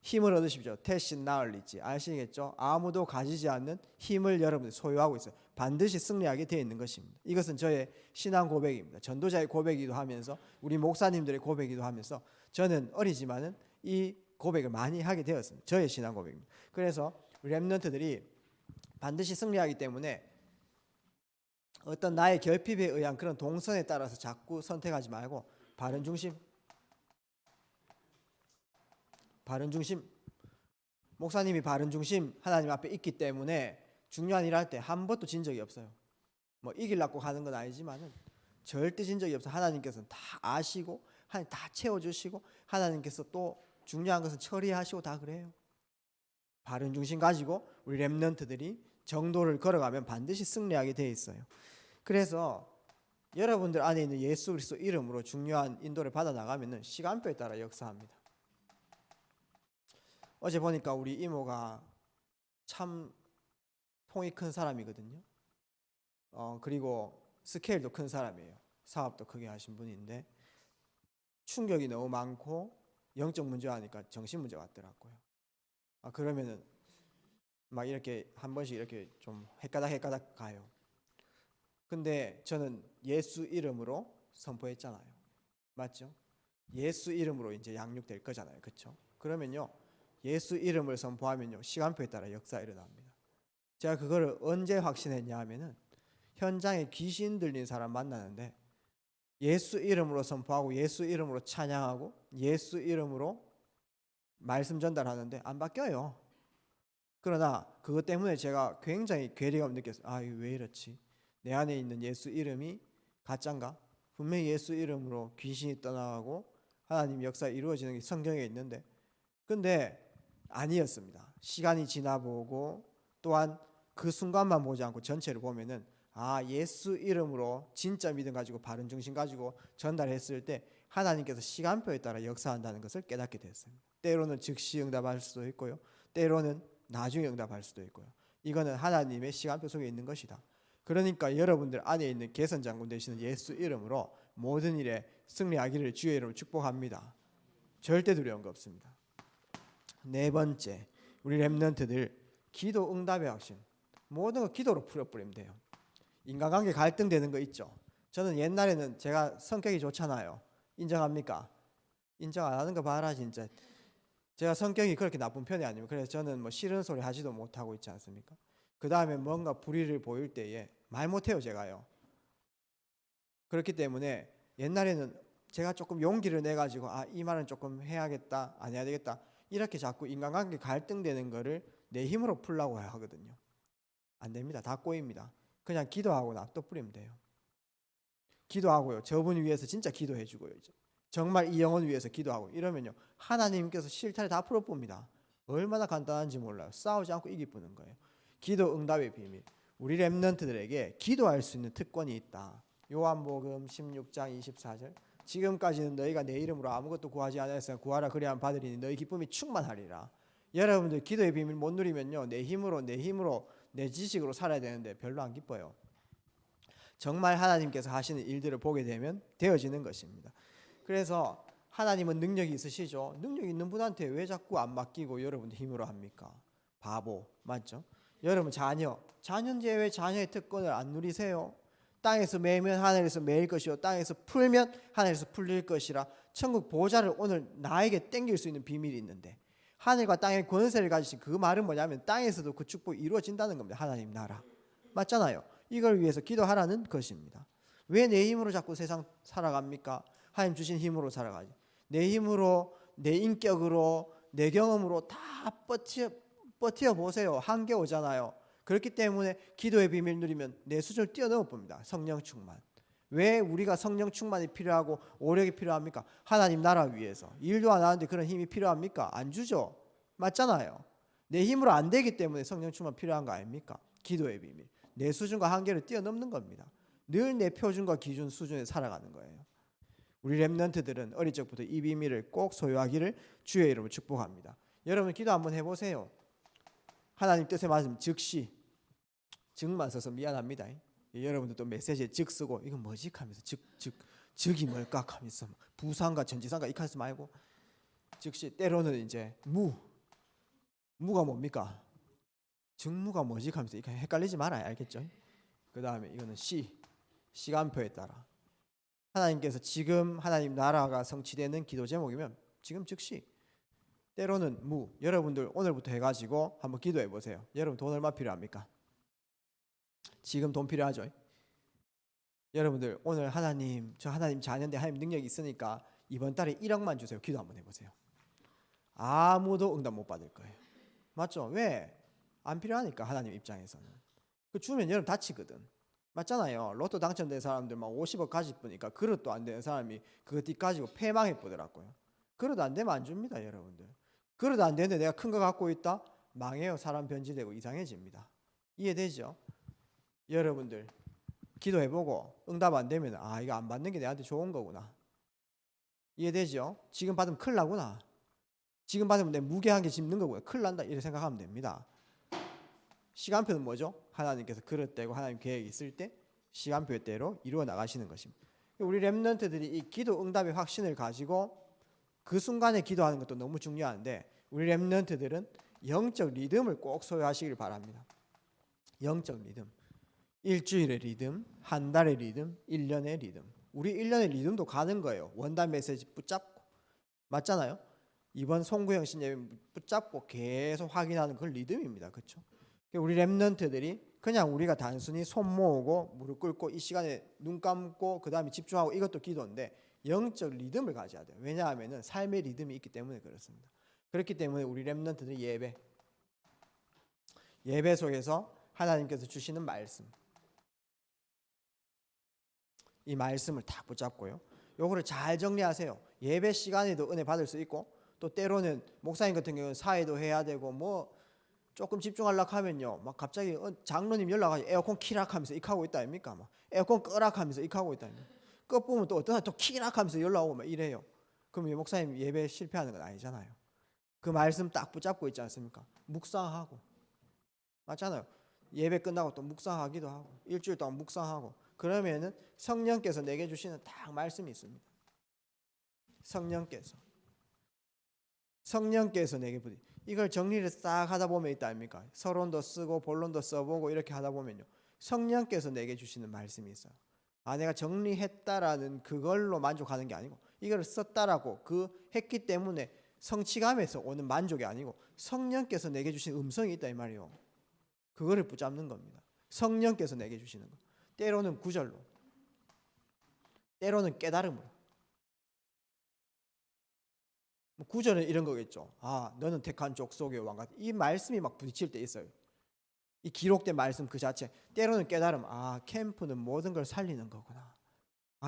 힘을 얻으십시오. 태신 나을리지 아시겠죠? 아무도 가지지 않는 힘을 여러분들이 소유하고 있어요. 반드시 승리하게 되어 있는 것입니다. 이것은 저의 신앙 고백입니다. 전도자의 고백이기도 하면서 우리 목사님들의 고백이기도 하면서 저는 어리지만은 이 고백을 많이 하게 되었습니다. 저의 신앙 고백입니다. 그래서 렘넌트들이 반드시 승리하기 때문에 어떤 나의 결핍에 의한 그런 동선에 따라서 자꾸 선택하지 말고 바른 중심 목사님이 바른 중심 하나님 앞에 있기 때문에 중요한 일 할 때 한 번도 진 적이 없어요. 뭐 이기려고 하는 건 아니지만은 절대 진 적이 없어요. 하나님께서는 다 아시고 하나님 다 채워주시고 하나님께서 또 중요한 것은 처리하시고 다 그래요. 바른 중심 가지고 우리 렘넌트들이 정도를 걸어가면 반드시 승리하게 돼 있어요. 그래서 여러분들 안에 있는 예수 그리스도 이름으로 중요한 인도를 받아 나가면은 시간표에 따라 역사합니다. 어제 보니까 우리 이모가 참 통이 큰 사람이거든요. 그리고 스케일도 큰 사람이에요. 사업도 크게 하신 분인데 충격이 너무 많고 영적 문제 하니까 정신 문제 왔더라고요. 그러면은 막 이렇게 한 번씩 이렇게 좀 헷가닥 가요. 근데 저는 예수 이름으로 선포했잖아요. 맞죠? 예수 이름으로 이제 양육될 거잖아요. 그렇죠? 그러면요. 예수 이름을 선포하면요. 시간표에 따라 역사 일어납니다. 제가 그거를 언제 확신했냐 하면은 현장에 귀신 들린 사람 만나는데 예수 이름으로 선포하고 예수 이름으로 찬양하고 예수 이름으로 말씀 전달하는데 안 바뀌어요. 그러나 그것 때문에 제가 굉장히 괴리감 느꼈어요. 이거 왜 이렇지? 내 안에 있는 예수 이름이 가짜인가? 분명히 예수 이름으로 귀신이 떠나가고 하나님 역사 이루어지는 게 성경에 있는데 근데 아니었습니다. 시간이 지나보고 또한 그 순간만 보지 않고 전체를 보면은 예수 이름으로 진짜 믿음 가지고 바른 중심 가지고 전달했을 때 하나님께서 시간표에 따라 역사한다는 것을 깨닫게 됐습니다. 때로는 즉시 응답할 수도 있고요. 때로는 나중에 응답할 수도 있고요. 이거는 하나님의 시간표 속에 있는 것이다. 그러니까 여러분들 안에 있는 개선장군 되시는 예수 이름으로 모든 일에 승리하기를 주의 이름으로 축복합니다. 절대 두려운 거 없습니다. 네 번째, 우리 렘넌트들 기도 응답의 확신. 모든 거 기도로 풀어버리면 돼요. 인간관계 갈등되는 거 있죠. 저는 옛날에는 제가 성격이 좋잖아요. 인정합니까? 인정 안 하는 거 봐라 진짜. 제가 성격이 그렇게 나쁜 편이 아니에요. 그래서 저는 뭐 싫은 소리 하지도 못하고 있지 않습니까? 그 다음에 뭔가 불의를 보일 때에 말 못해요 제가요. 그렇기 때문에 옛날에는 제가 조금 용기를 내가지고 이 말은 조금 해야겠다 안 해야 되겠다 이렇게 자꾸 인간관계 갈등되는 거를 내 힘으로 풀려고 하거든요. 안 됩니다. 다 꼬입니다. 그냥 기도하고 놔둬버리면 돼요. 기도하고요. 저분 위해서 진짜 기도해주고요. 이제. 정말 이 영혼 위해서 기도하고 이러면요. 하나님께서 실타래 다 풀어봅니다. 얼마나 간단한지 몰라요. 싸우지 않고 이기쁘는 거예요. 기도 응답의 비밀. 우리 렘넌트들에게 기도할 수 있는 특권이 있다. 요한복음 16장 24절. 지금까지는 너희가 내 이름으로 아무것도 구하지 않았으나 구하라 그리하면 받으리니 너희 기쁨이 충만하리라. 여러분들 기도의 비밀 못 누리면요. 내 힘으로 내 지식으로 살아야 되는데 별로 안 기뻐요. 정말 하나님께서 하시는 일들을 보게 되면 되어지는 것입니다. 그래서 하나님은 능력이 있으시죠. 능력 있는 분한테 왜 자꾸 안 맡기고 여러분들 힘으로 합니까? 바보 맞죠? 여러분 자녀인데 왜 자녀의 특권을 안 누리세요? 땅에서 매면 하늘에서 매일 것이요 땅에서 풀면 하늘에서 풀릴 것이라. 천국 보좌를 오늘 나에게 땡길 수 있는 비밀이 있는데 하늘과 땅의 권세를 가지신 그 말은 뭐냐면 땅에서도 그 축복이 이루어진다는 겁니다. 하나님 나라 맞잖아요. 이걸 위해서 기도하라는 것입니다. 왜 내 힘으로 자꾸 세상 살아갑니까? 하나님 주신 힘으로 살아가지. 내 힘으로 내 인격으로 내 경험으로 다 버텨 보세요. 한계 오잖아요. 그렇기 때문에 기도의 비밀 누리면 내 수준을 뛰어넘어 봅니다. 성령 충만. 왜 우리가 성령 충만이 필요하고 오력이 필요합니까? 하나님 나라 위해서. 일도 안 하는데 그런 힘이 필요합니까? 안 주죠. 맞잖아요. 내 힘으로 안 되기 때문에 성령 충만 필요한 거 아닙니까? 기도의 비밀. 내 수준과 한계를 뛰어넘는 겁니다. 늘 내 표준과 기준 수준에 살아가는 거예요. 우리 렘넌트들은 어릴 적부터 이 비밀을 꼭 소유하기를 주의 이름으로 축복합니다. 여러분 기도 한번 해보세요. 하나님 뜻에 맞으면 즉시 즉만 써서 미안합니다. 여러분들도 메시지에 즉 쓰고 이건 뭐지 하면서 즉이 뭘까 하면서 부산과 전지산과 이카스 말고 즉시 때로는 이제 무가 뭡니까? 즉무가 뭐지 하면서 이거 헷갈리지 말아요. 알겠죠? 그 다음에 이거는 시간표에 따라 하나님께서 지금 하나님 나라가 성취되는 기도 제목이면 지금 즉시 때로는 여러분들 오늘부터 해가지고 한번 기도해 보세요. 여러분 돈 얼마 필요합니까? 지금 돈 필요하죠? 여러분들 오늘 하나님 저 하나님 자녀인데 하나님 능력이 있으니까 이번 달에 1억만 주세요. 기도 한번 해보세요. 아무도 응답 못 받을 거예요. 맞죠? 왜? 안 필요하니까 하나님 입장에서는. 그 주면 여러분 다치거든. 맞잖아요. 로또 당첨된 사람들 막 50억 가질 뿐이니까 그릇도 안 되는 사람이 그거 가지고 패망해 보더라고요. 그릇 안 되면 안 줍니다, 여러분들. 그릇 안 되는데 내가 큰 거 갖고 있다? 망해요. 사람 변질되고 이상해집니다. 이해되죠? 여러분들 기도해보고 응답 안 되면 이거 안 받는 게 내한테 좋은 거구나. 이해되죠? 지금 받으면 큰일 나구나. 지금 받으면 내 무게한 게 짚는 거구나. 큰일 난다. 이렇게 생각하면 됩니다. 시간표는 뭐죠? 하나님께서 그릇되고 하나님 계획이 있을 때 시간표대로 이루어 나가시는 것입니다. 우리 렘넌트들이 이 기도 응답의 확신을 가지고 그 순간에 기도하는 것도 너무 중요한데 우리 렘넌트들은 영적 리듬을 꼭 소유하시길 바랍니다. 영적 리듬. 일주일의 리듬, 한 달의 리듬, 1년의 리듬. 우리 1년의 리듬도 가는 거예요. 원단 메시지 붙잡고. 맞잖아요? 이번 송구형 신예배 붙잡고 계속 확인하는 그 리듬입니다. 그렇죠? 우리 렘넌트들이 그냥 우리가 단순히 손 모으고 무릎 꿇고 이 시간에 눈 감고 그 다음에 집중하고 이것도 기도인데 영적 리듬을 가져야 돼요. 왜냐하면 삶의 리듬이 있기 때문에 그렇습니다. 그렇기 때문에 우리 렘넌트들이 예배 속에서 하나님께서 주시는 말씀, 이 말씀을 딱 붙잡고요. 요거를 잘 정리하세요. 예배 시간에도 은혜 받을 수 있고 또 때로는 목사님 같은 경우는 사회도 해야 되고 뭐 조금 집중하려고 하면요 막 갑자기 장로님 연락하고 에어컨 키락 하면서 익하고 있다 아닙니까? 막 에어컨 끄락 하면서 익하고 있다 아닙니까? 끝 보면 또 어떤 사람 또 키락 하면서 연락 오고 막 이래요. 그럼 목사님 예배 실패하는 건 아니잖아요. 그 말씀 딱 붙잡고 있지 않습니까? 묵상하고 맞잖아요. 예배 끝나고 또 묵상하기도 하고 일주일 동안 묵상하고 그러면은 성령께서 내게 주시는 딱 말씀이 있습니다. 성령께서 내게 부디 이걸 정리를 싹 하다 보면 있다 아닙니까? 서론도 쓰고 본론도 써보고 이렇게 하다 보면요 성령께서 내게 주시는 말씀이 있어요. 내가 정리했다라는 그걸로 만족하는 게 아니고 이걸 썼다라고 그 했기 때문에 성취감에서 오는 만족이 아니고 성령께서 내게 주신 음성이 있다 이 말이요. 그거를 붙잡는 겁니다. 성령께서 내게 주시는 거. 때로는 구절로, 때로는 깨달음으로. 구절은 이런 거겠죠. 너는 택한 족속의 왕 같은 이 말씀이 막 부딪힐 때 있어요. 이 기록된 말씀 그 자체. 때로는 깨달음. 캠프는 모든 걸 살리는 거구나.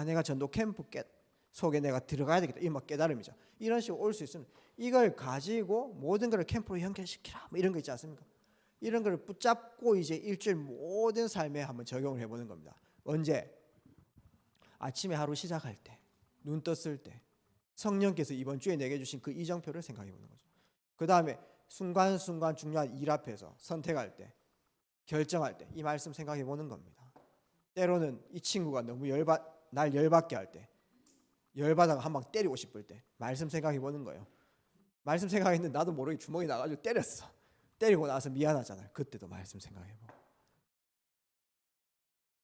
내가 전도 캠프 속에 내가 들어가야 되겠다. 이 막 깨달음이죠. 이런 식으로 올 수 있으면 이걸 가지고 모든 걸 캠프로 연결시키라. 뭐 이런 거 있지 않습니까? 이런 걸 붙잡고 이제 일주일 모든 삶에 한번 적용을 해보는 겁니다. 언제? 아침에 하루 시작할 때, 눈 떴을 때, 성령께서 이번 주에 내게 주신 그 이정표를 생각해 보는 거죠. 그 다음에 순간순간 중요한 일 앞에서 선택할 때, 결정할 때 이 말씀 생각해 보는 겁니다. 때로는 이 친구가 너무 날 열받게 할 때, 열받아가 한 방 때리고 싶을 때 말씀 생각해 보는 거예요. 말씀 생각했는데 나도 모르게 주먹이 나가지고 때렸어. 때리고 나서 미안하잖아요. 그때도 말씀 생각해보고.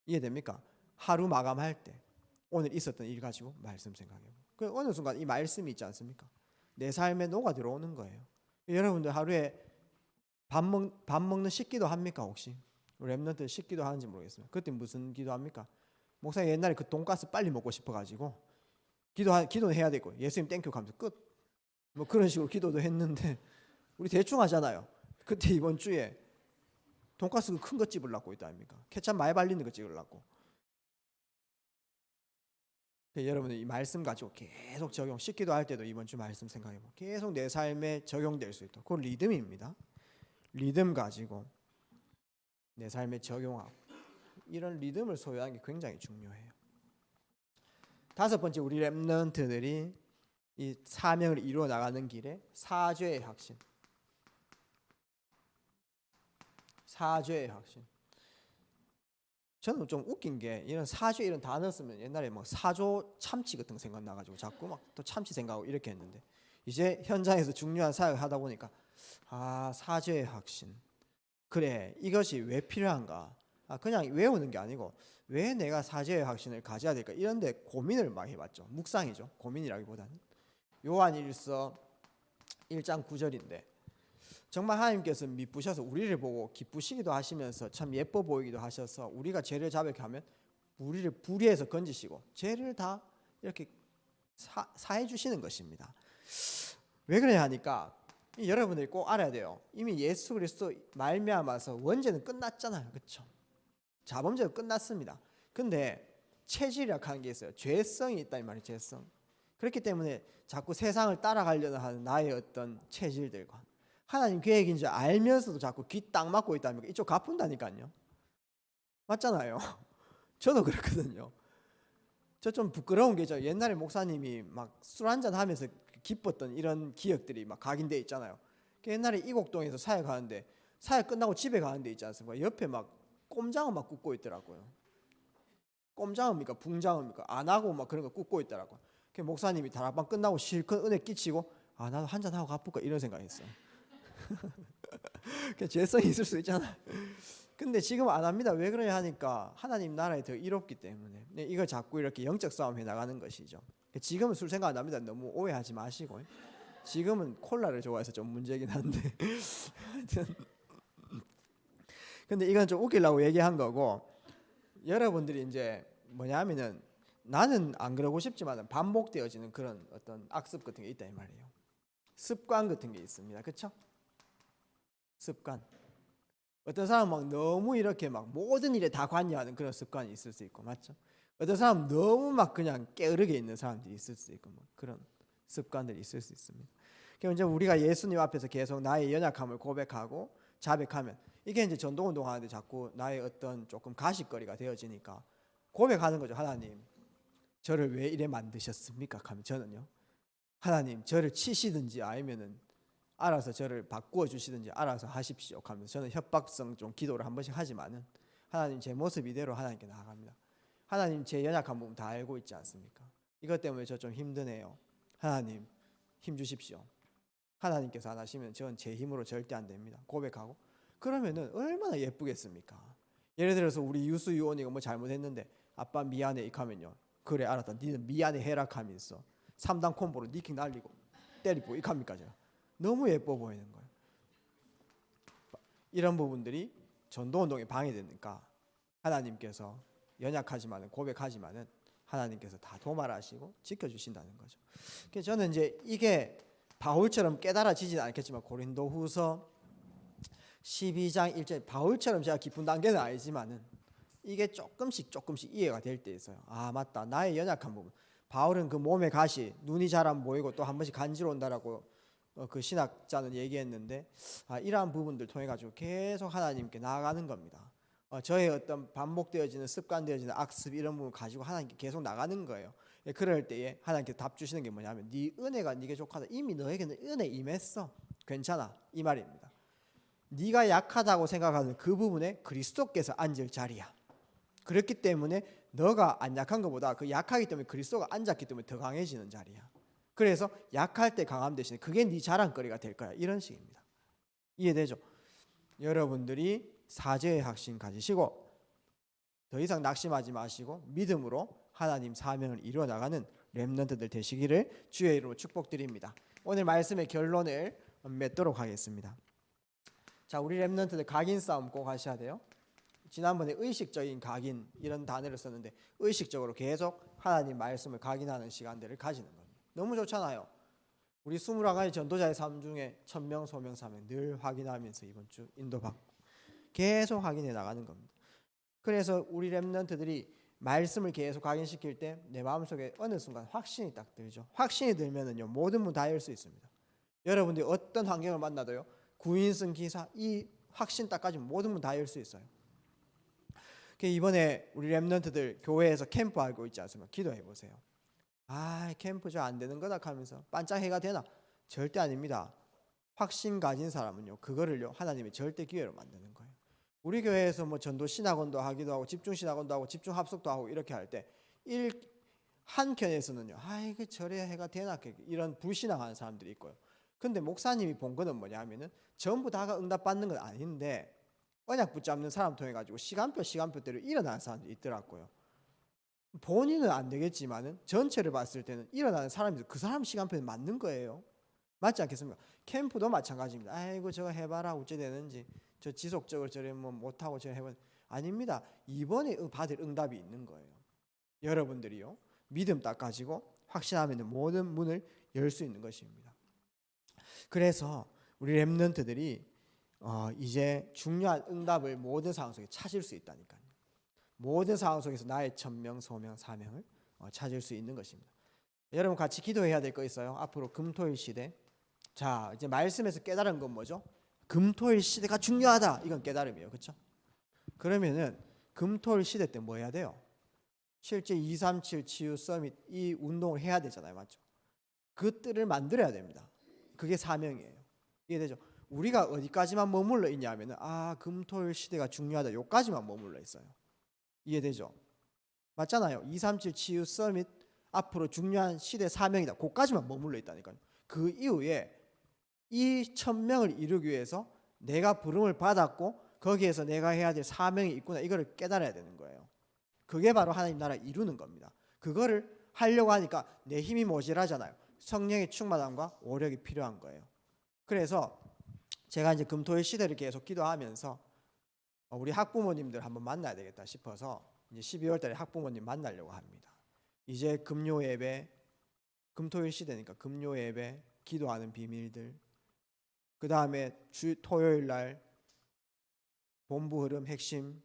이해됩니까? 하루 마감할 때 오늘 있었던 일 가지고 말씀 생각해보고. 그 어느 순간 이 말씀이 있지 않습니까? 내 삶에 녹아 들어오는 거예요. 여러분들 하루에 밥 먹는 식기도 합니까 혹시? 렘넌트 식기도 하는지 모르겠어요. 그때 무슨 기도합니까? 목사님 옛날에 그 돈가스 빨리 먹고 싶어가지고 기도는 해야 되고 예수님 땡큐 하면서 끝. 뭐 그런 식으로 기도도 했는데 우리 대충 하잖아요. 그때 이번 주에 돈가스 그 큰 거 집으려고 있다 아닙니까? 케찹 많이 발리는 거 찍으려고. 여러분들 이 말씀 가지고 계속 적용, 씻기도 할 때도 이번 주 말씀 생각해보고 계속 내 삶에 적용될 수 있도록, 그건 리듬입니다. 리듬 가지고 내 삶에 적용하고, 이런 리듬을 소유하는 게 굉장히 중요해요. 다섯 번째, 우리 렘넌트들이 이 사명을 이루어 나가는 길에 사죄의 확신. 사죄의 확신. 저는 좀 웃긴 게, 이런 사죄 이런 단어 쓰면 옛날에 뭐 사조 참치 같은 거 생각나가지고 자꾸 막 또 참치 생각하고 이렇게 했는데, 이제 현장에서 중요한 사역을 하다 보니까 사죄의 확신. 그래, 이것이 왜 필요한가? 그냥 외우는 게 아니고 왜 내가 사죄의 확신을 가져야 될까? 이런 데 고민을 많이 해봤죠. 묵상이죠. 고민이라기보다는. 요한일서 1장 9절인데 정말 하나님께서 미쁘셔서 우리를 보고 기쁘시기도 하시면서 참 예뻐 보이기도 하셔서 우리가 죄를 자백하면 우리를 불의에서 건지시고 죄를 다 이렇게 사해 주시는 것입니다. 왜 그러냐 하니까 여러분들이 꼭 알아야 돼요. 이미 예수 그리스도 말미암아서 원죄는 끝났잖아요. 그렇죠? 자범죄도 끝났습니다. 근데 체질이라고 하는 게 있어요. 죄성이 있다 이 말이에요. 죄성. 그렇기 때문에 자꾸 세상을 따라가려는 하는 나의 어떤 체질들과 하나님 계획인 줄 알면서도 자꾸 귀 딱 막고 있다니까 이쪽 갚은다니까요. 맞잖아요. 저도 그렇거든요. 저 좀 부끄러운 게 있죠. 옛날에 목사님이 막 술 한잔 하면서 기뻤던 이런 기억들이 막 각인돼 있잖아요. 옛날에 이곡동에서 사역하는데 사역 끝나고 집에 가는 데 있지 않습니까? 옆에 막 꼼장어 막 굽고 있더라고요. 꼼장어입니까? 붕장어입니까? 안 하고 막 그런 거 굽고 있더라고요. 목사님이 다락방 끝나고 실컷 은혜 끼치고 나도 한잔 하고 갚을까 이런 생각했어요. 죄성이 있을 수 있잖아. 근데 지금 안 합니다. 왜 그러냐 하니까 하나님 나라에 더 이롭기 때문에 이걸 자꾸 이렇게 영적 싸움 해 나가는 것이죠. 지금은 술 생각 안 납니다. 너무 오해하지 마시고. 지금은 콜라를 좋아해서 좀 문제긴 한데 근데 이건 좀 웃기려고 얘기한 거고, 여러분들이 이제 뭐냐면은 나는 안 그러고 싶지만 반복되어지는 그런 어떤 악습 같은 게 있다 이 말이에요. 습관 같은 게 있습니다. 그렇죠? 습관. 어떤 사람은 막 너무 이렇게 막 모든 일에 다 관여하는 그런 습관이 있을 수 있고, 맞죠? 어떤 사람은 너무 막 그냥 게으르게 있는 사람들이 있을 수 있고, 뭐 그런 습관들이 있을 수 있습니다. 그럼 이제 우리가 예수님 앞에서 계속 나의 연약함을 고백하고 자백하면 이게 이제 전도운동 하는데 자꾸 나의 어떤 조금 가십거리가 되어지니까 고백하는 거죠. 하나님, 저를 왜 이래 만드셨습니까? 하면 저는요, 하나님, 저를 치시든지 아니면은 알아서 저를 바꾸어 주시든지 알아서 하십시오 하면서 저는 협박성 좀 기도를 한 번씩 하지만은 하나님 제 모습 이대로 하나님께 나아갑니다. 하나님 제 연약한 부분 다 알고 있지 않습니까? 이것 때문에 저 좀 힘드네요. 하나님 힘 주십시오. 하나님께서 안 하시면 저는 제 힘으로 절대 안 됩니다. 고백하고 그러면은 얼마나 예쁘겠습니까? 예를 들어서 우리 유수 유원이가 뭐 잘못했는데 아빠 미안해 이렇게 하면요, 그래 알았다 니는 미안해 해라 하면서 3단 콤보로 니킥 날리고 때리고 이렇게 합니까? 제가 너무 예뻐 보이는 거예요. 이런 부분들이 전도운동에 방해되니까 하나님께서 연약하지만은 고백하지만은 하나님께서 다 도말하시고 지켜주신다는 거죠. 그래서 저는 이제 이게 바울처럼 깨달아지지는 않겠지만 고린도후서 12장 1절 바울처럼 제가 깊은 단계는 아니지만은 이게 조금씩 이해가 될 때 있어요. 맞다, 나의 연약한 부분. 바울은 그 몸의 가시 눈이 잘 안 보이고 또 한 번씩 간지러운다라고 그 신학자는 얘기했는데 이러한 부분들 통해 가지고 계속 하나님께 나아가는 겁니다. 저의 어떤 반복되어지는 습관되어지는 악습 이런 부분 가지고 하나님께 계속 나가는 거예요. 그럴 때에 하나님께 답 주시는 게 뭐냐면 네 은혜가 네게 족하다. 이미 너에게는 은혜 임했어. 괜찮아 이 말입니다. 네가 약하다고 생각하는 그 부분에 그리스도께서 앉을 자리야. 그렇기 때문에 너가 안 약한 것보다 그 약하기 때문에 그리스도가 앉았기 때문에 더 강해지는 자리야. 그래서 약할 때 강함 대신에 그게 네 자랑거리가 될 거야. 이런 식입니다. 이해되죠? 여러분들이 사죄의 확신 가지시고 더 이상 낙심하지 마시고 믿음으로 하나님 사명을 이루어 나가는 렘넌트들 되시기를 주의 이름으로 축복드립니다. 오늘 말씀의 결론을 맺도록 하겠습니다. 자, 우리 렘넌트들 각인 싸움 꼭 하셔야 돼요. 지난번에 의식적인 각인 이런 단어를 썼는데 의식적으로 계속 하나님 말씀을 각인하는 시간들을 가지는 겁니다. 너무 좋잖아요. 우리 21가지 전도자의 삶 중에 천명 소명 사명 늘 확인하면서 이번 주 인도받고 계속 확인해 나가는 겁니다. 그래서 우리 렘넌트들이 말씀을 계속 각인시킬 때 내 마음속에 어느 순간 확신이 딱 들죠. 확신이 들면은요 모든 문 다 열 수 있습니다. 여러분들이 어떤 환경을 만나도요 구인승 기사 이 확신 딱 가지면 모든 문 다 열 수 있어요. 이번에 우리 렘넌트들 교회에서 캠프 하고 있지 않습니까? 기도해 보세요. 아 캠프 저 안 되는 거다 하면서 반짝 해가 되나? 절대 아닙니다. 확신 가진 사람은요 그거를요 하나님의 절대 기회로 만드는 거예요. 우리 교회에서 뭐 전도 신학원도 하기도 하고 집중 신학원도 하고 집중 합숙도 하고 이렇게 할 때 한켠에서는요 아 이게 저래야 해가 되나 이런 불신앙하는 사람들이 있고요. 근데 목사님이 본 거는 뭐냐면은 전부 다가 응답 받는 건 아닌데 언약 붙잡는 사람 통해 가지고 시간표대로 일어나는 사람들이 있더라고요. 본인은 안 되겠지만은 전체를 봤을 때는 일어나는 사람이 그 사람 시간표에 맞는 거예요. 맞지 않겠습니까? 캠프도 마찬가지입니다. 아이고 저거 해봐라 어째 되는지 저 지속적으로 저래 뭐 못하고 저래 해봐 아닙니다. 이번에 받을 응답이 있는 거예요. 여러분들이요 믿음 딱 가지고 확신하면 모든 문을 열 수 있는 것입니다. 그래서 우리 렘넌트들이 이제 중요한 응답을 모든 상황 속에 찾을 수 있다니까요. 모든 상황 속에서 나의 천명, 소명, 사명을 찾을 수 있는 것입니다. 여러분 같이 기도해야 될 거 있어요. 앞으로 금토일 시대. 자 이제 말씀에서 깨달은 건 뭐죠? 금토일 시대가 중요하다. 이건 깨달음이에요. 그렇죠? 그러면은 금토일 시대 때 뭐 해야 돼요? 실제 237 치유 서밋 이 운동을 해야 되잖아요. 맞죠? 그 뜰을 만들어야 됩니다. 그게 사명이에요. 이해되죠? 우리가 어디까지만 머물러 있냐면은 금토일 시대가 중요하다. 요까지만 머물러 있어요. 이해되죠? 맞잖아요. 237 치유 서밋 앞으로 중요한 시대 사명이다. 그까지만 머물러 있다니까요. 그 이후에 이 천명을 이루기 위해서 내가 부름을 받았고 거기에서 내가 해야 될 사명이 있구나. 이거를 깨달아야 되는 거예요. 그게 바로 하나님 나라 이루는 겁니다. 그거를 하려고 하니까 내 힘이 모자라잖아요. 성령의 충만함과 오력이 필요한 거예요. 그래서 제가 이제 금토일 시대를 계속 기도하면서 우리 학부모님들 한번 만나야 되겠다 싶어서 이제 12월 달에 학부모님 만나려고 합니다. 이제 금요 예배, 금토일 시대니까 금요 예배, 기도하는 비밀들, 그 다음에 토요일 날 본부 흐름 핵심,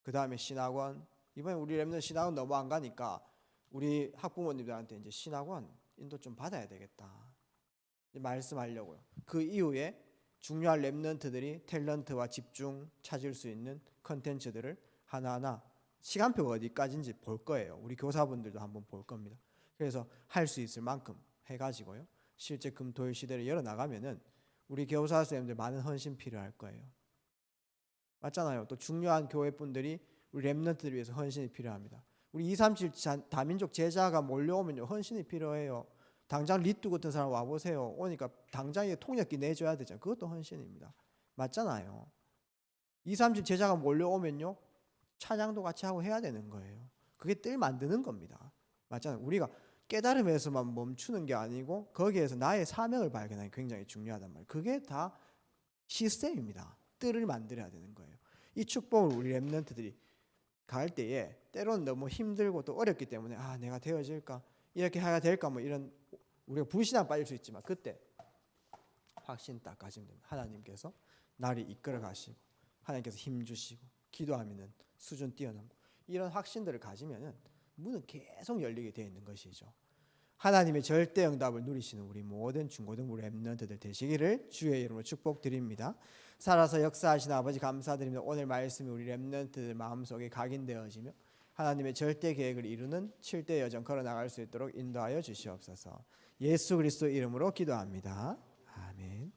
그 다음에 신학원. 이번에 우리 렘넌트 신학원 너무 안 가니까 우리 학부모님들한테 이제 신학원 인도 좀 받아야 되겠다 말씀하려고요. 그 이후에 중요한 렘넌트들이 탤런트와 집중 찾을 수 있는 컨텐츠들을 하나하나 시간표가 어디까지인지 볼 거예요. 우리 교사분들도 한번 볼 겁니다. 그래서 할 수 있을 만큼 해가지고요. 실제 금토일 시대를 열어나가면은 우리 교사 선생님들 많은 헌신 필요할 거예요. 맞잖아요. 또 중요한 교회분들이 우리 렘넌트들 위해서 헌신이 필요합니다. 우리 237 다민족 제자가 몰려오면요 헌신이 필요해요. 당장 리뚜 같은 사람 와보세요. 오니까 당장에 통역기 내줘야 되잖아요. 그것도 헌신입니다. 맞잖아요. 237 제자가 몰려오면요 찬양도 같이 하고 해야 되는 거예요. 그게 뜰 만드는 겁니다. 맞잖아요. 우리가 깨달음에서만 멈추는 게 아니고 거기에서 나의 사명을 발견하는 게 굉장히 중요하단 말이에요. 그게 다 시스템입니다. 뜰을 만들어야 되는 거예요. 이 축복을 우리 렘넌트들이 갈 때에 때로는 너무 힘들고 또 어렵기 때문에 내가 되어질까 이렇게 해야 될까 뭐 이런 우리가 불신앙 빠질 수 있지만 그때 확신 딱 가지면 됩니다. 하나님께서 나를 이끌어 가시고 하나님께서 힘 주시고 기도하면은 수준 뛰어넘고 이런 확신들을 가지면은 문은 계속 열리게 되어 있는 것이죠. 하나님의 절대 응답을 누리시는 우리 모든 중고등부 렘넌트들 되시기를 주의 이름으로 축복드립니다. 살아서 역사하시는 아버지 감사드립니다. 오늘 말씀이 우리 렘넌트들 마음속에 각인되어지며 하나님의 절대 계획을 이루는 7대 여정 걸어나갈 수 있도록 인도하여 주시옵소서. 예수 그리스도 이름으로 기도합니다. 아멘.